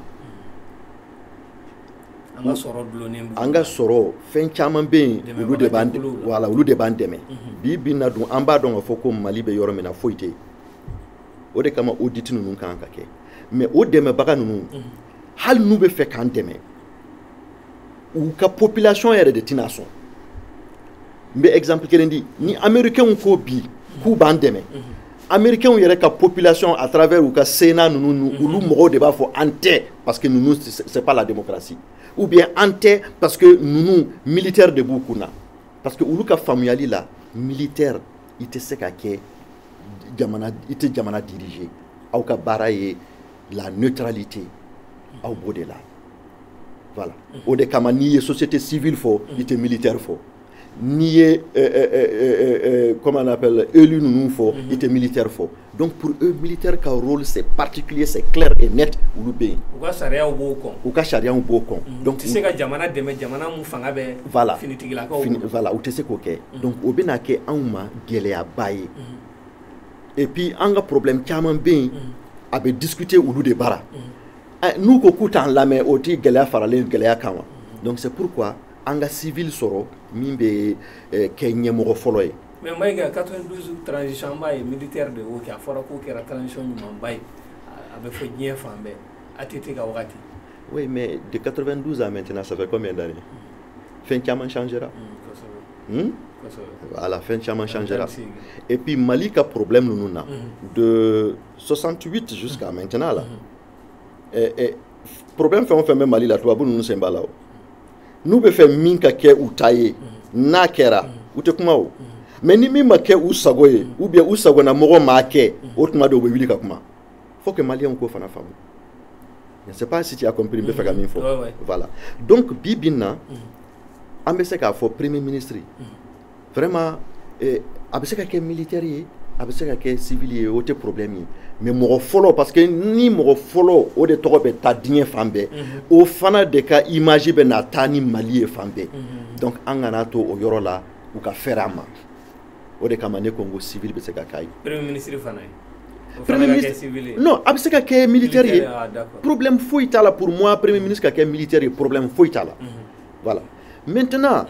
anga soro fen chaman be ulu de bande wala ulu de bandeme bi binna dum amba don foko mali be yoro mena foite o de kama audit nunu kan ka ke mais o deme baga nunu hal nu be fe kan deme ou ka population ere de tination mbe exemple kerendi ni américain ko bi ku bandeme américains yere ka population à travers ou ka sénat nous ulu mogo de ba fo ante parce que nous c'est pas la démocratie ou bien ante parce que nous militaire de Bukuna parce que ulu ka familiali la militaire ite seka ke jamana ite jamana dirigé au ka baraye la neutralité au bout de là voilà au de kama ni société civile fo ite militaire fo ni comment on appelle élu nous faut était militaire fort donc pour eux militaire ka rôle c'est particulier c'est clair et net ou bien ou ka sharia ou boko donc tu sais que jamana deme jamana mu fanga be voilà finitigi ka voilà ou tu sais ko ke donc o bena ke anma gele ya baye et puis anga problème chaman ben abe discuter ou de bara nous ko kutan la mais oti gele farale gele kanwa donc c'est pourquoi anga civil soro mimbe kenye mo foloy mais maiga 92 transition bay militaire de o ka fora ko kera transition nyuma bay abe fo nye fambe atete ga wakati oui mais de 92 à maintenant ça fait combien d'années fin chaman changera voilà fin chaman changera et puis Mali ka problème nous na de 68 jusqu'à maintenant là et problème fait même Mali là toi nous sembala nous be fait minka ke utaye na kera utekuma mais ni mi make usagoye ou bien usago na mogo make otuma do be wili ka kuma faut que malien ko fana famu je ne sais pas si tu as compris be faka min fo voilà donc bibina ambese ka fo premier ministre vraiment abese ka ke militaire abese ka ke civil o te problème mais mo follow parce que ni mo follow o de to be ta dien fambe o fana de ka image be na tani mali fambe donc angana to o yoro la ou ka ferama o de kamane Congo civil be se ka kai premier ministre fana Premier ministre non a bɛ se ka kɛ militaire ye problème foyi t'a la pour moi premier ministre ka kɛ militaire ye problème foyi t'a la voilà maintenant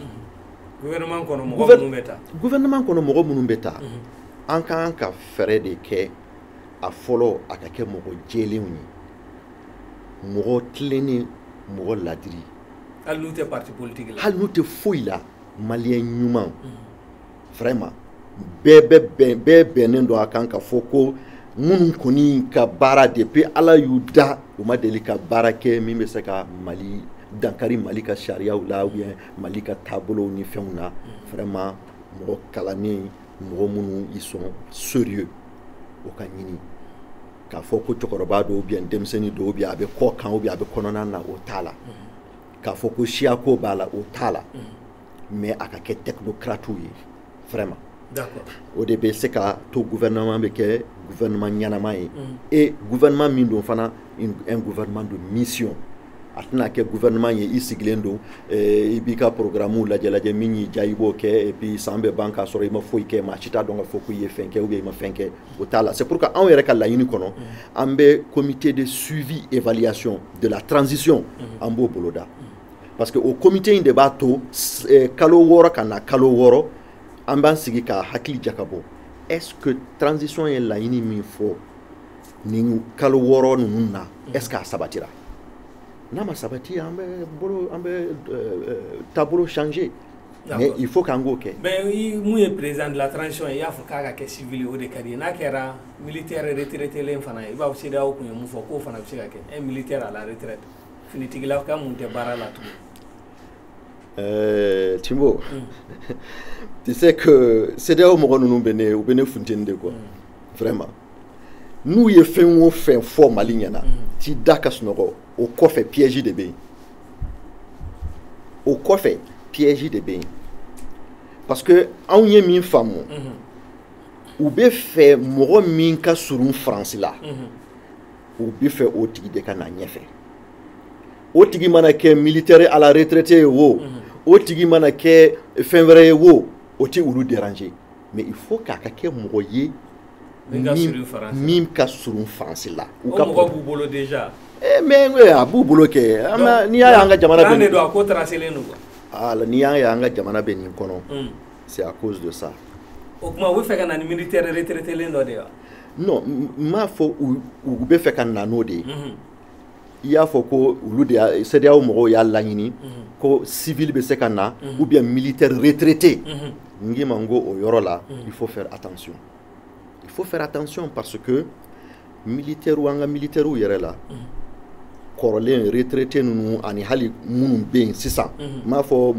gouvernement kɔnɔ mɔgɔ minnu bɛ taa gouvernement kɔnɔ mɔgɔ minnu bɛ taa an ka kan ka fɛɛrɛ de kɛ a fɔlɔ a ka kɛ mɔgɔ jɛlenw ye mɔgɔ tilennen mɔgɔ ladiri hali n'u tɛ parti politique la hali n'u tɛ foyi la maliyɛn ɲuman vraiment bɛɛ bɛnnen don a kan ka fɔ ko minnu kɔni ka baara depuis ala y'u da u ma deli ka baara kɛ min bɛ se ka mali dankari mali ka sariyaw la ou bien mali ka taabolow ni fɛnw na vraiment mɔgɔ kalannen mɔgɔ minnu ils sont sérieux o ka ɲini k'a fɔ ko cɛkɔrɔba dɔw bien denmisɛnnin dɔw bien a bɛ kɔ kan ou bien a bɛ kɔnɔna na o t'a la k'a fɔ ko siyako b'a la o t'a la mais a ka kɛ technocrate ye vraiment d'accord o de bɛ se ka to gouvernement bɛ kɛ gouvernement ɲanama ye et gouvernement min don fana un gouvernement de mission a tɛna kɛ gouvernement ye i sigilen don i b'i ka programme lajɛ min y'i diya i b'o kɛ et puis san bɛ ban k'a sɔrɔ i ma foyi kɛ maa si t'a dɔn k'a fɔ ko i ye fɛn kɛ ou bien i ma fɛn kɛ o t'a la c'est pourquoi anw yɛrɛ ka laɲini kɔnɔ an bɛ comité de suivi évaluation de la transition an b'o boloda parce que o comité in de b'a to kalo 6 ka na kalo 6 an b'an sigi ka hakili jakabɔ est-ce que transition ye laɲini min fɔ nin kalo 6 ninnu na est-ce que a sabatira n'a ma sabati an bɛ taabolo changer mais il faut k'an k'o kɛ mais mun ye président de la transition ye i y'a fɔ k'a ka kɛ civil o de ka di n'a kɛra militaire retraité len fana ye i b'a fɔ CEDEAO kun ye mun fɔ k'o fana bɛ se ka kɛ un militaire à la retraite finitigila ka mun tɛ baara la tugun Timbo, tu sais que CEDEAO mɔgɔ ninnu bɛ ne funteni de quoi vraiment n'u ye fɛn o fɛn fɔ Mali ɲɛna t'i da ka sunɔgɔ o kɔfɛ piège de bɛ yen o kɔfɛ piège de bɛ yen parce que anw ye min faamu u bɛ fɛ mɔgɔ min ka surun Faransi la u bɛ fɛ o tigi de ka na ɲɛfɛ o tigi mana kɛ militaire à la retraite ye wo o tigi mana kɛ fɛn wɛrɛ ye wo o tɛ olu déranger mais il faut k'a ka kɛ mɔgɔ ye min ka surun Faransi la o mɔgɔ b'u bolo déjà mais a b'u bolo kɛ n'i y'a ye an ka jamana bɛ nin a ko tracelen don quoi n'i y'a ye an ka jamana bɛ nin kɔnɔ c'est à cause de ça o kuma u bɛ fɛ ka na ni militaire retraité len dɔ de wa non n m'a fɔ u bɛ fɛ ka na n'o de ye i y'a fɔ ko olu de y'a CEDEAO mɔgɔw y'a laɲini ko civil bɛ se ka na ou bien militaire retraité n k'i ma n ko o yɔrɔ la il faut faire attention parce que militaire an ka militaire yɛrɛ la kɔrɔlen retraité ninnu ani hali minnu bɛ yen sisan n m'a fɔ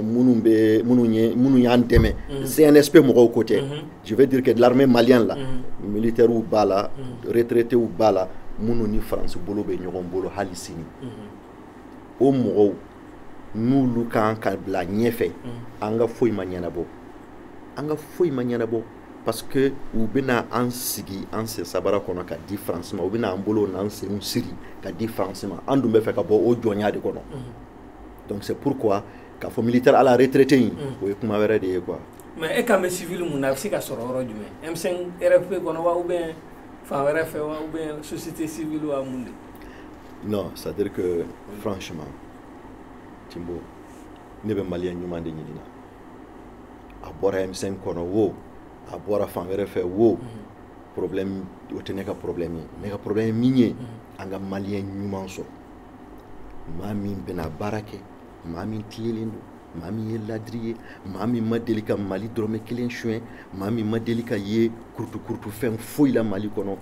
minnu y'an dɛmɛ CNSP mɔgɔw ko tɛ je veux dire que de l'armée malienne la militaire b'a la retraité b'a la minnu ni Faransi bolo bɛ ɲɔgɔn bolo hali sini o mɔgɔw n'olu kan ka bila ɲɛfɛ an ka foyi ma ɲɛnabɔ parce que u bɛna an sigi an sen sabara kɔnɔ ka di Faransi ma u bɛna an bolo n'an senw siri ka di Faransi ma an dun bɛ fɛ ka bɔ o jɔnya de kɔnɔ donc c'est pourquoi k'a fɔ militaire à la retraite in o ye kuma wɛrɛ de ye quoi mais e kan bɛ civil mun na a bɛ se ka sɔrɔ yɔrɔ jumɛn M5 RFP kɔnɔ wa ou bien fan wɛrɛ fɛ wa ou bien société civile wa mun de non c'est à dire que franchement Timbo ne bɛ maliyɛn ɲuman de ɲini na a bɔra M5 kɔnɔ wo a bɔra fan wɛrɛ fɛ wo problème o tɛ ne ka problème ye ne ka problème min ye an ka maliyɛn ɲuman sɔrɔ maa min bɛna baara kɛ maa min tilelen don maa min ye ladiri ye maa min ma deli ka Mali dɔrɔmɛ kelen suɲɛ maa min ma deli ka ye kurutu fɛn foyi la Mali kɔnɔ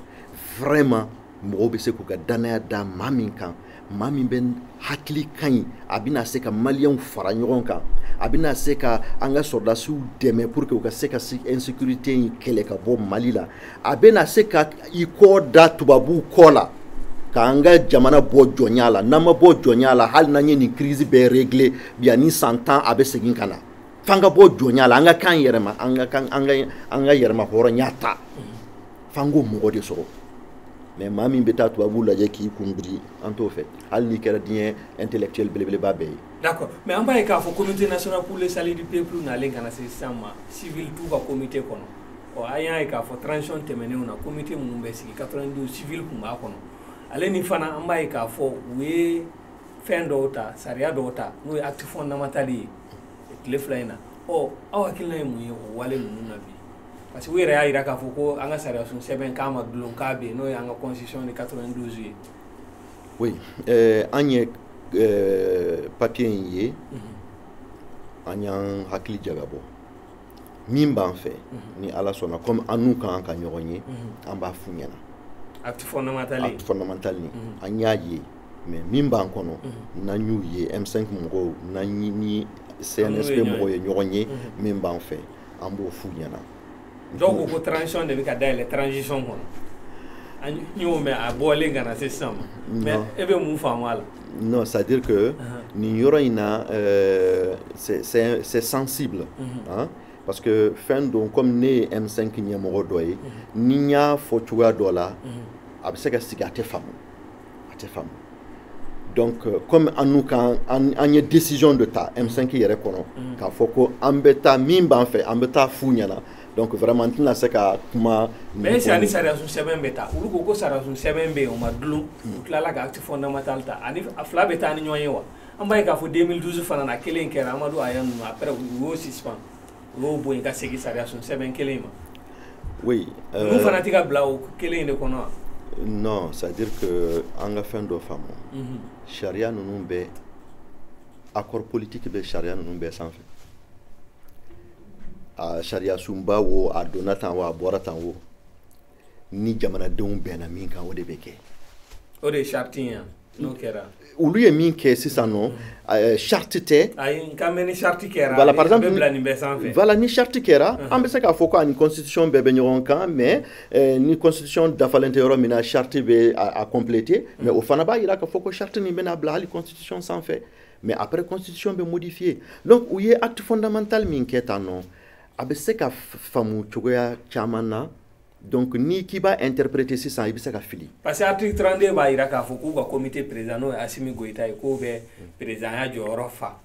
vraiment mɔgɔw bɛ se k'u ka danaya da maa min kan maa min bɛ hakili ka ɲi a bɛna se ka maliyɛnw fara ɲɔgɔn kan a bɛna se ka an ka sɔrdasiw dɛmɛ pour que u ka se ka insécurité in kɛlɛ ka bɔ Mali la a bɛna se ka i kɔ da tubabuw kɔ la k'an ka jamana bɔ jɔnya la n'an ma bɔ jɔnya la hali n'an ye nin crise bɛɛ régler bien ni 100 ans a bɛ segin ka na f'an ka bɔ jɔnya la an ka kan yɛrɛma an ka yɛrɛma hɔrɔnya ta f'an k'o mɔgɔ de sɔrɔ mais maa min bɛ taa tubabuw lajɛ k'i kunbiri an t'o fɛ hali n'i kɛra diɲɛ intellectuel belebeleba bɛɛ ye. D'accord mais an b'a ye k'a fɔ comité national pour le salut du peuple nalen ka na se sisan ma civil t'u ka comité kɔnɔ an y'a ye k'a fɔ transition tɛmɛnenw na comité minnu bɛ sigi 92 civil kun b'a kɔnɔ ale ni fana an b'a ye k'a fɔ u ye fɛn dɔw ta sariya dɔw ta n'o ye acte fondamental ye tile fila in na aw hakilina ye mun ye o wale ninnu na bi parce que u yɛrɛ y'a jira k'a fɔ ko an ka sariya sun sɛbɛn k'a ma dulon k'a bɛ yen n'o ye an ka constitution de 92 ye. Oui, an ye papier in ye an y'an hakili jagabɔ min b'an fɛ ni ala sɔnna comme an n'u kan ka ɲɔgɔn ye an b'a f'u ɲɛna acte fondamental ni an y'a ye mais min b'an kɔnɔ n'an y'u ye M5 mɔgɔw n'an ni CNSP mɔgɔw ye ɲɔgɔn ye min b'an fɛ an b'o f'u ɲɛna. dɔw ko transition de bɛ ka dayɛlɛ transition kɔnɔ an y'o mɛn a bɔlen ka na se sisan ma mais e bɛ mun faamu a la. Non, c'est-à-dire que nin yɔrɔ in na c'est sensible hein? Parce que fɛn don comme ne ye M5 ɲɛmɔgɔ dɔ ye ni n y'a fɔ cogoya dɔ la a bɛ se ka sigi a tɛ faamu donc comme an n'u kan an ye décision de ta M5 yɛrɛ kɔnɔ k'a fɔ ko an bɛ taa min b'an fɛ an bɛ taa f'u ɲɛna donc vraiment n tɛna se ka kuma. mais est-ce que ani sariya sun sɛbɛn bɛ ta olu ko sariya sun sɛbɛn bɛ yen o ma dulon u tilala ka acte fondamental ta ani a fila bɛ taa ni ɲɔgɔn ye wa an b'a ye k'a fɔ 2012 fana na kelen kɛra Amadu Aya ninnu après u y'o suspend u y'o bɔ yen ka segin sariya sun sɛbɛn kelen ma. Oui. Olu fana tɛ ka bila o kelen de kɔnɔ wa. Non, c'est-à-dire que an ka fɛn dɔ faamu sariya ninnu bɛ accord politique bɛ sariya ninnu bɛɛ sanfɛ. A sariya sunba wo a donna tan wo a bɔra tan wo ni jamanadenw bɛnna min kan o de bɛ kɛ. O de ye charte ye n'o kɛra. Olu ye min kɛ sisan nɔ charte tɛ. ayi n kan mɛn ni charte kɛra. Voilà par exemple a bɛ bila nin bɛɛ sanfɛ. Voilà ni charte kɛra an bɛ se k'a fɔ ko ani constitution bɛɛ bɛ ɲɔgɔn kan mais ni constitution dafalen tɛ yɔrɔ min na charte bɛ a compléter mais o fana b'a jira k'a fɔ ko charte nin bɛna bila hali constitution sanfɛ mais après constitution bɛ modifier donc u ye acte fondamental min kɛ tan nɔ. A bɛ se ka faamu cogoya caman na donc ni k'i b'a interpréter sisan i bɛ se ka fili. parce que article 32 b'a jira k'a fɔ k'u ka comité président n'o ye Assimi Goïta ye k'o bɛ présidenya jɔyɔrɔ fa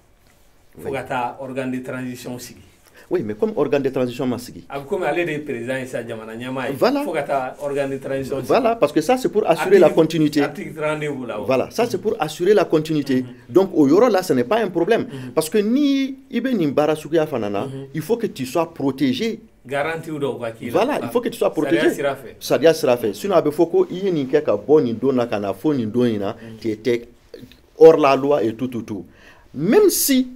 fo ka taa organe de transition sigi. Oui, mais comme organe de transition ma sigi. A bɛ komi ale de ye président ye sa jamana ɲɛmaa ye. Voilà. Fo ka taa organe de transition sigi. Voilà, parce que ça c'est pour assurer la continuité. Article 32 b'o la. Voilà, ça c'est pour assurer la continuité. Donc au yɔrɔ là ce n'est pas un problème parce que ni i bɛ nin baara suguya fana na il faut que tu sois protégé. Garantie dɔw ka k'i la. Voilà, il faut que tu sois protégé. Sariya sira fɛ. Sariya sira fɛ. Sinon a bɛ fɔ ko i ye nin kɛ ka bɔ nin don na ka na fo nin don in na tu étais hors la loi et tout. Même si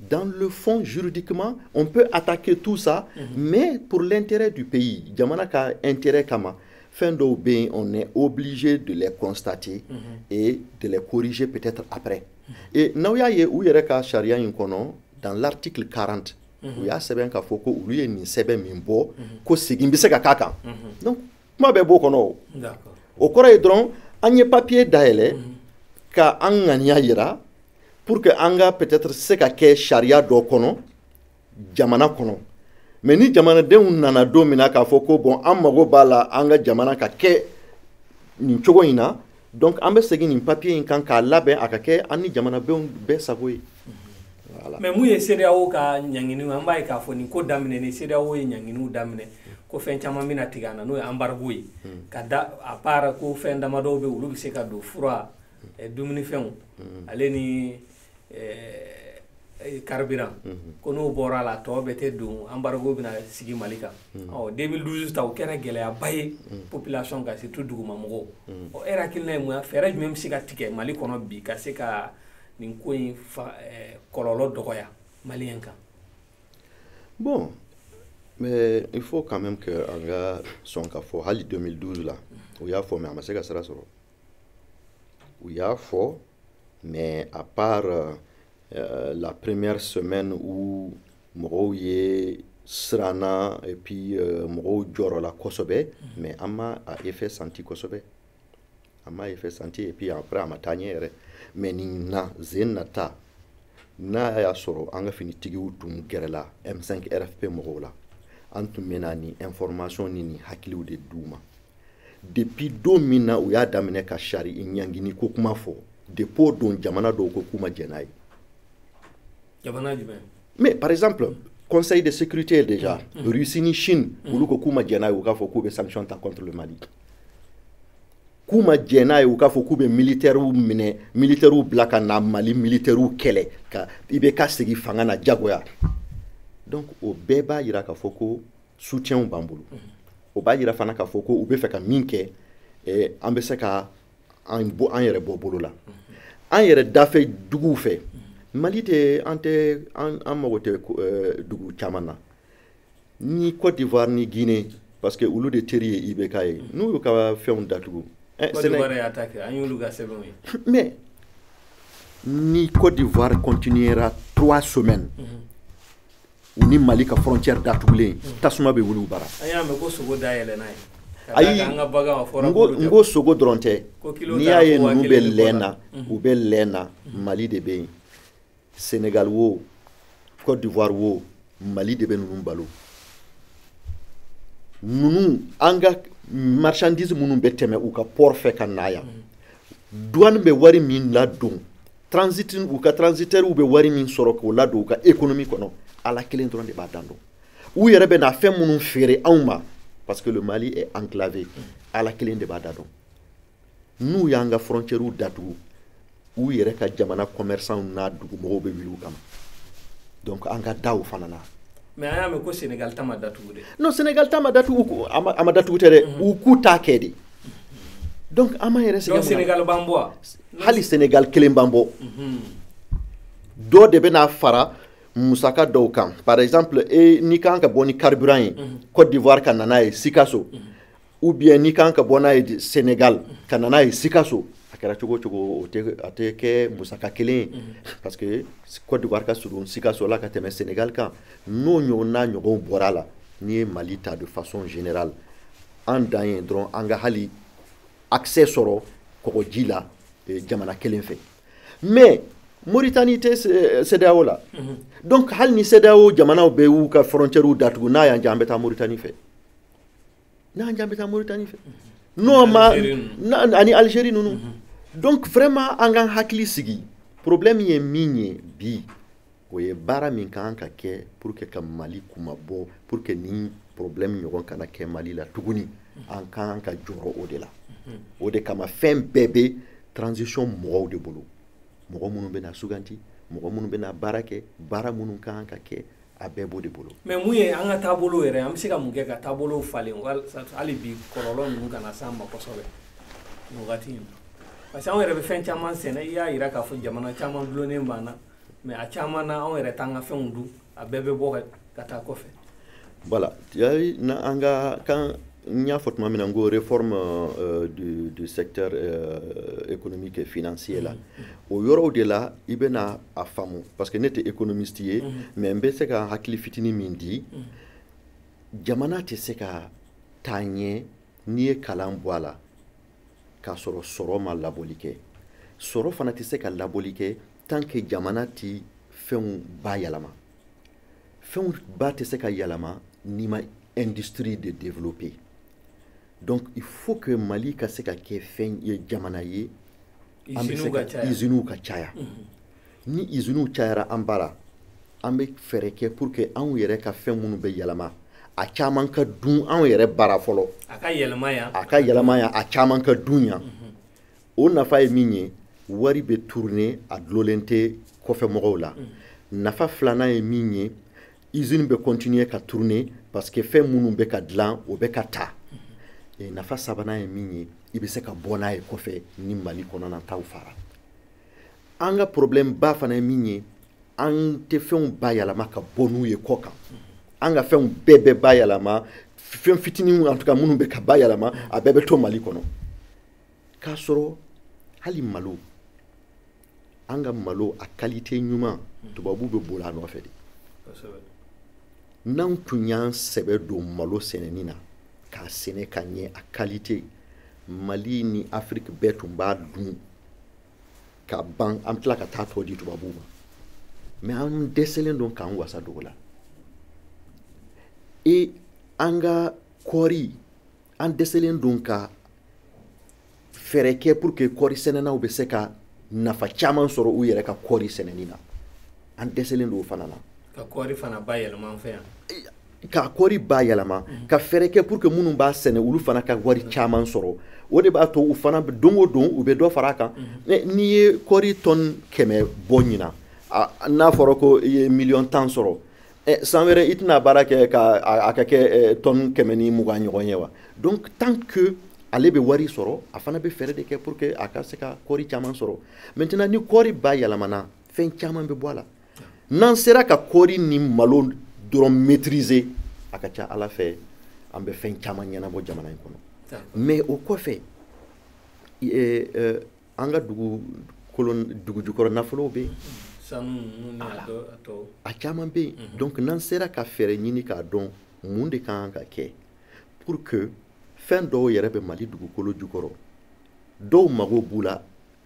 dans le fond, juridiquement, on peut attaquer tout ça, mais pour l'intérêt du pays, jamana ka intérêt kama, fin dɔw bɛ yen, on est obligé de les constater et de les corriger peut-être après. Et n'aw y'a ye u yɛrɛ ka sariya in kɔnɔ, dans l'article 40, u y'a sɛbɛn k'a fɔ ko olu ye nin sɛbɛn min bɔ, ko segin bɛ se ka k'a kan. Donc, kuma bɛ b'o kɔnɔ o. O kɔrɔ ye dɔrɔn, an ye papier dayɛlɛ ka an ŋaniya jira pour que an ka peut-être se ka kɛ sariya dɔ kɔnɔ jamana kɔnɔ mais ni jamanadenw nana don min na k'a fɔ ko bon an mago b'a la an ka jamana ka kɛ nin cogo in na donc an bɛ segin nin papier in kan k'a labɛn a ka kɛ an ni jamanadenw bɛɛ sago ye. Voilà. Mais mun ye CEDEAO ka ɲanginiw an b'a ye k'a fɔ nin ko daminɛ ni CEDEAO ye ɲanginiw daminɛ ko fɛn caman bɛna tigɛ an na n'o ye embargo ye ka da à part ko fɛn damadɔw bɛ olu bɛ se ka don fura dumunifɛnw ale ni carburant ko n'o bɔra la tɔ bɛɛ tɛ don embargo bɛna sigi Mali kan 2012 ta o kɛra gɛlɛyaba ye population ka surtout dugumamɔgɔw e yɛrɛ hakilina ye mun ye fɛɛrɛ jumɛn bɛ se ka tigɛ Mali kɔnɔ bi ka se ka nin ko in kɔlɔlɔ dɔgɔya maliyɛn kan. Bon, mais il faut quand même que an ka sɔn ka fɔ hali 2012 la u y'a fɔ mais a ma se ka sira sɔrɔ u y'a fɔ mais à part la première semaine où mɔgɔw ye siranna et puis mɔgɔw jɔrɔla kosɛbɛ mais an ma a effet senti kosɛbɛ an ma effet senti et puis après a ma taa ɲɛ yɛrɛ mais nin na zen na ta n'a y'a sɔrɔ an ka finitigiw tun gɛrɛla M5 RFP mɔgɔw la an tun bɛna ni information ni nin hakiliw de d'u ma depuis don min na u y'a daminɛ ka sari ɲangini ko kuma fɔ depuis o don jamana dɔw ko k'u ma jɛn n'a ye. Jamana jumɛn? Mais par exemple Conseil de sécurité déjà, Russie ni Chine, olu ko kuma jena u ka fo ku be sanction ta contre le Mali. Kuma jena u ka fo ku be militaire u blaka na Mali militaire u kele ka ibe ka segi fanga na jagoya. Donc o beba ira ka fo ko soutien bambulu. O ba ira fana ka fo ko u be fe ka minke ambe se ka an yere bobolo la. An yere dafe dugu fe. Mali te ante an magote dugu chamana ni Côte d'Ivoire ni Guinée parce que ulu de terrier ibekaye nous yo ka feun datugu Côte d'Ivoire est attaqué an yulu ga sebon mais ni Côte d'Ivoire continuera 3 semaines ni Mali ka frontière datugule tasuma be wulu bara aya me ko sogo dayele nay ayi ngo sogo dronte ni aye nu be lena ou be lena Mali de be Sénégal wo Côte d'Ivoire wo Mali de be nunu balo nunu anga marchandise munu be teme u ka port fe kanaya douane be wari min la don transit u ka transitaire u be wari min soro ko la do ka économie kono ala kelen dron de ba dando u yere be na fe munu fere anma parce que le Mali est enclavé ala kelen de ba dando nu yanga frontière u datu u yere ka jamana commerçant na dugu mo be wilu kam donc anga daw fanana mais aya me ko Sénégal tama datu de non Sénégal tama datu ko ama datu tere u ku takedi donc ama yere Sénégal bambo hali Sénégal kelen bambo do de be na fara musaka do kam par exemple ni kan ka boni carburant Côte d'Ivoire kanana e Sikasso ou bien ni kan ka bona e Sénégal kanana e Sikasso akara chogo ate ke musaka kelen parce que Côte d'Ivoire ka surun Sikasso la ka teme Sénégal kan no nyona nyogo borala ni Mali ta de façon générale en dayen dron anga hali accès soro ko jila jamana kelen fe mais Mauritanie te CEDEAO la donc hal ni CEDEAO jamana be u ka frontière u datugu na ya jambeta Mauritanie fe non ma ani Algérie nunu donc vraiment angan hakli sigi problème ye minye bi oye bara min kan ka ke pour que ka Mali kuma bo pour que ni problème nyogon kana ke Mali la tuguni an kan ka joro odela ode kama fem bébé transition mo de bolo mo munu bena suganti mo munu bena barake bara munu kan ka ke abebo de bolo mais muye anga tabolo ere am sika muke ka tabolo fale ngal ali bi kololon nu kana samba kosobe no gatin parce que on ere be fen chaman sene ya ira ka fu jamana chaman blone mbana mais a chaman na on ere tanga fendu abebe bo kata kofe voilà yayi na anga kan nya fotma mina ngo réforme du secteur économique et financier là au yoro de là ibena afamu parce que nete économiste yé mais mbe se ka hakili fitini mindi jamana te se ka tanye ni kalam boala ka soro ma labolike soro fana te se ka labolike tant que jamana ti fen ba yalama fen ba te se ka yalama ni ma industrie de développer. Donc il faut que Mali ka se ka ke fen ye jamana ye izinu ka chaya ni izinu chayara ambara ambe fereke pour que an yere ka fen munu be yalama a chaman ka dun an yere bara folo aka yelama ya a chaman ka dunya o nafa e minye wari be tourner a glolente ko fe mo la nafa flana e minye izinu be continuer ka tourner parce que fen munu be ka dlan o be ka ta et nafa sabana e minye ibe se ka bona e kofe ni Mali kono na taw fara anga problème ba fana e minye an te fen ba yalama ka bonu ye koka anga fen bebe ba yalama fen fitini en tout cas munu be ka ba yalama a bebe to Mali kono ka soro hali malo anga malo a qualité nyuma to babu be bola no fedi nan tunyan sebe do malo senenina ka sene kanye a qualité Mali ni Afrique betum ba dun ka ban am tla ka tato di tubabu mais am deselen don kan wasa dola e anga kori an deselen don ka fereke pour que kori senena u be se ka nafa chaman soro u yere ka kori senenina an deselen do fanana ka kɔɔri fana ba yɛlɛma an fɛ yan ka kɔɔri ba yɛlɛma ka fɛrɛ kɛ pour que minnu b'a sɛnɛ olu fana ka wari caman sɔrɔ o de b'a to u fana don o don u bɛ dɔ fara a kan n'i ye kɔɔri tɔni 100 bɔ ɲina n'a fɔra ko i ye 1,10,000,000 sɔrɔ san wɛrɛ i tɛna baara kɛ a ka kɛ tɔni 120 ɲɔgɔn ye wa donc tant que ale bɛ wari sɔrɔ a fana bɛ fɛrɛ de kɛ pour que a ka se ka kɔɔri caman sɔrɔ maintenant ni kɔɔri ba yɛlɛmana fɛn caman bɛ bɔ a la n'an sera ka kɔɔri ni malo dɔrɔn maîtriser a ka ca ala fɛ an bɛ fɛn caman ɲɛnabɔ jamana in kɔnɔ mais o kɔfɛ an ka dugu jukɔrɔ nafolow bɛ yen a caman bɛ yen donc n'an sera ka fɛrɛ ɲini k'a dɔn mun de kan ka kɛ pour que fɛn dɔw yɛrɛ bɛ mali dugukolo jukɔrɔ dɔw mago b'u la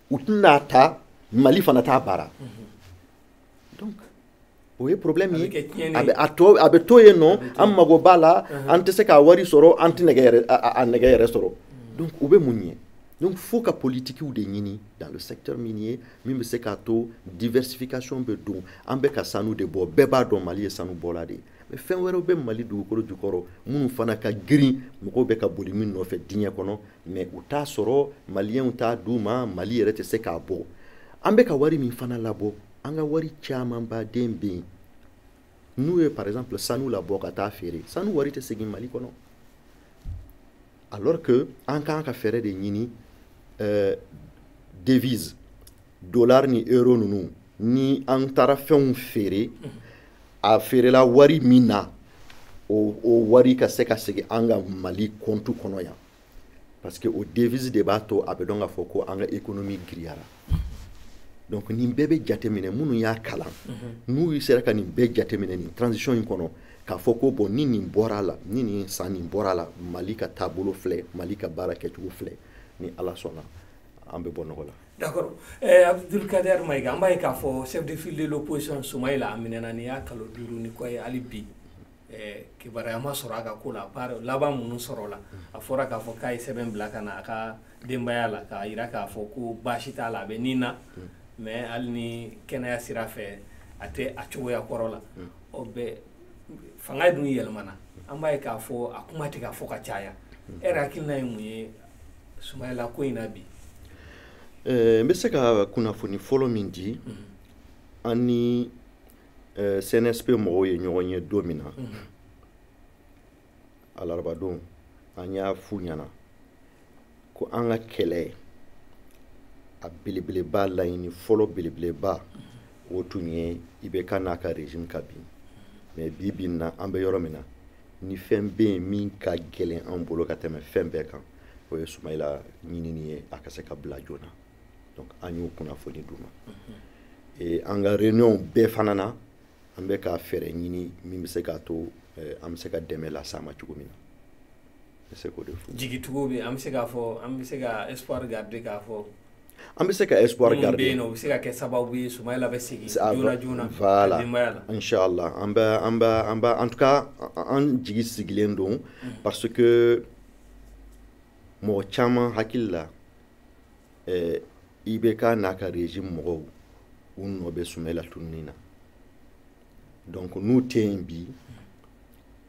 u tɛna ta mali fana t'a baara donc o ye problème ye a bɛ to yen nɔ an mago b'a la an tɛ se k'a wari sɔrɔ an tɛ nɛgɛ yɛrɛ sɔrɔ donc u bɛ mun ɲɛ donc faut ka politikiw de ɲini dans le secteur minier min bɛ se k'a to diversification bɛ don an bɛ ka sanu de bɔ bɛɛ b'a dɔn mali ye sanu bɔla de ye mais fɛn wɛrɛw bɛ mali dugukolo jukɔrɔ minnu fana ka girin mɔgɔw bɛ ka boli min nɔfɛ diɲɛ kɔnɔ mais u t'a sɔrɔ maliyɛnw t'a d'u ma mali yɛrɛ tɛ se k'a bɔ an bɛ ka wari min fana labɔ an ka wari caman baden bɛ yen n'u ye par exemple sanu labɔ ka taa feere sanu wari tɛ segin mali kɔnɔ alors que an kan ka fɛrɛ de ɲini devise dollar ni euro ninnu ni an taara fɛnw feere a feerela wari min na o wari ka se ka segin an ka mali compte kɔnɔ yan parce que o devise de b'a to a bɛ dɔn k'a fɔ ko an ka économie giriyara donc nin bɛɛ bɛ jateminɛ minnu y'a kalan n'u sera ka nin bɛɛ jateminɛ nin transition in kɔnɔ k'a fɔ ko bon ni nin bɔra la ni nin san nin bɔra la mali ka taabolo filɛ mali ka baara kɛcogo filɛ ni ala sɔnna an bɛ bɔ nɔgɔ la. D'accord. Abdulkader Mayiga an b'a ye k'a fɔ chef de file de l'opposition Soumaïla Aminɛna ni y'a kalo 5 ni kɔ ye hali bi kibaruya ma sɔrɔ a ka ko la laban minnu sɔrɔ la a fɔra k'a fɔ k'a ye sɛbɛn bila ka na a ka denbaya la k'a jira k'a fɔ ko baasi t'a la a bɛ nin na mais hali ni kɛnɛya sira fɛ a tɛ a cogoya kɔrɔ la o bɛ fanga dun yɛlɛmana an b'a ye k'a fɔ a kuma tɛ k'a fɔ ka caya e yɛrɛ hakilina ye mun ye Soumaïla ko in na bi. N bɛ se ka kunnafoni fɔlɔ min di an ni CNSP mɔgɔw ye ɲɔgɔn ye don min na alarabadon an y'a f'u ɲɛna ko an ka kɛlɛ a belebeleba laɲini fɔlɔ belebeleba o tun ye IBK n'a ka régime ka bin mais bi bin na an bɛ yɔrɔ min na ni fɛn bɛ yen min ka gɛlɛn an bolo ka tɛmɛ fɛn bɛɛ kan o ye Soumaïla ɲinini ye a ka se ka bila joona donc an y'o kunnafoni d'u ma an ka réunion bɛɛ fana na an bɛ ka fɛɛrɛ ɲini min bɛ se k'a to an bɛ se ka dɛmɛ lase a ma cogo min na n bɛ se k'o de fɔ. Jigitugu bɛ an bɛ se k'a fɔ an bɛ se ka espoir garder k'a fɔ. An bɛ se ka espoir garder. Minnu bɛ yen nɔ u bɛ se ka kɛ sababu ye Soumaïla bɛ segin joona joona. Voilà inchallah an bɛ en tout cas an jigi sigilen don parce que mɔgɔ caman hakili la IBK n'a ka régime mɔgɔw u nɔ bɛ Soumaïla tununi na donc n'u tɛ yen bi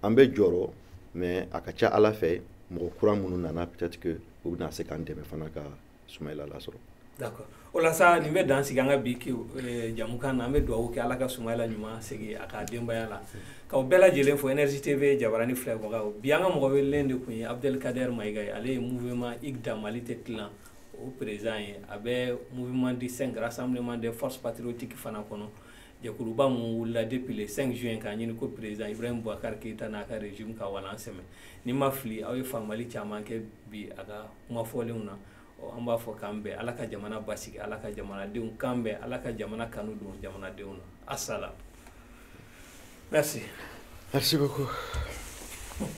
an bɛ jɔrɔ mais a ka ca ala fɛ mɔgɔ kura minnu nana peut-être que u bɛna se k'an dɛmɛ fana ka Soumaïla lasɔrɔ. D'accord. O la sa nin bɛ dan sigi an ka bi jamukan na an bɛ dugawu kɛ ala ka Soumaïla ɲuman segin a ka denbaya la k'aw bɛɛ lajɛlen fo Énergie TV Jabarani filɛbagaw bi an ka mɔgɔ welelen de kun ye Abdelkader Mayiga ye ale ye mouvement IGDA Mali tɛ tilan o président ye a bɛ mouvement du 5 rassemblement des forces patriotiques fana kɔnɔ jɛkuluba mun wulila depuis le 5 juin k'a ɲini ko président Ibrahim Boubacar Keïta n'a ka régime ka walan sɛmɛ ni ma fili aw ye faamali caman kɛ bi a ka kumafɔlenw na an b'a fɔ k'an bɛn ala ka jamana basigi ala ka jamanadenw kan bɛn ala ka jamana kanu don jamanadenw na assalam merci beaucoup.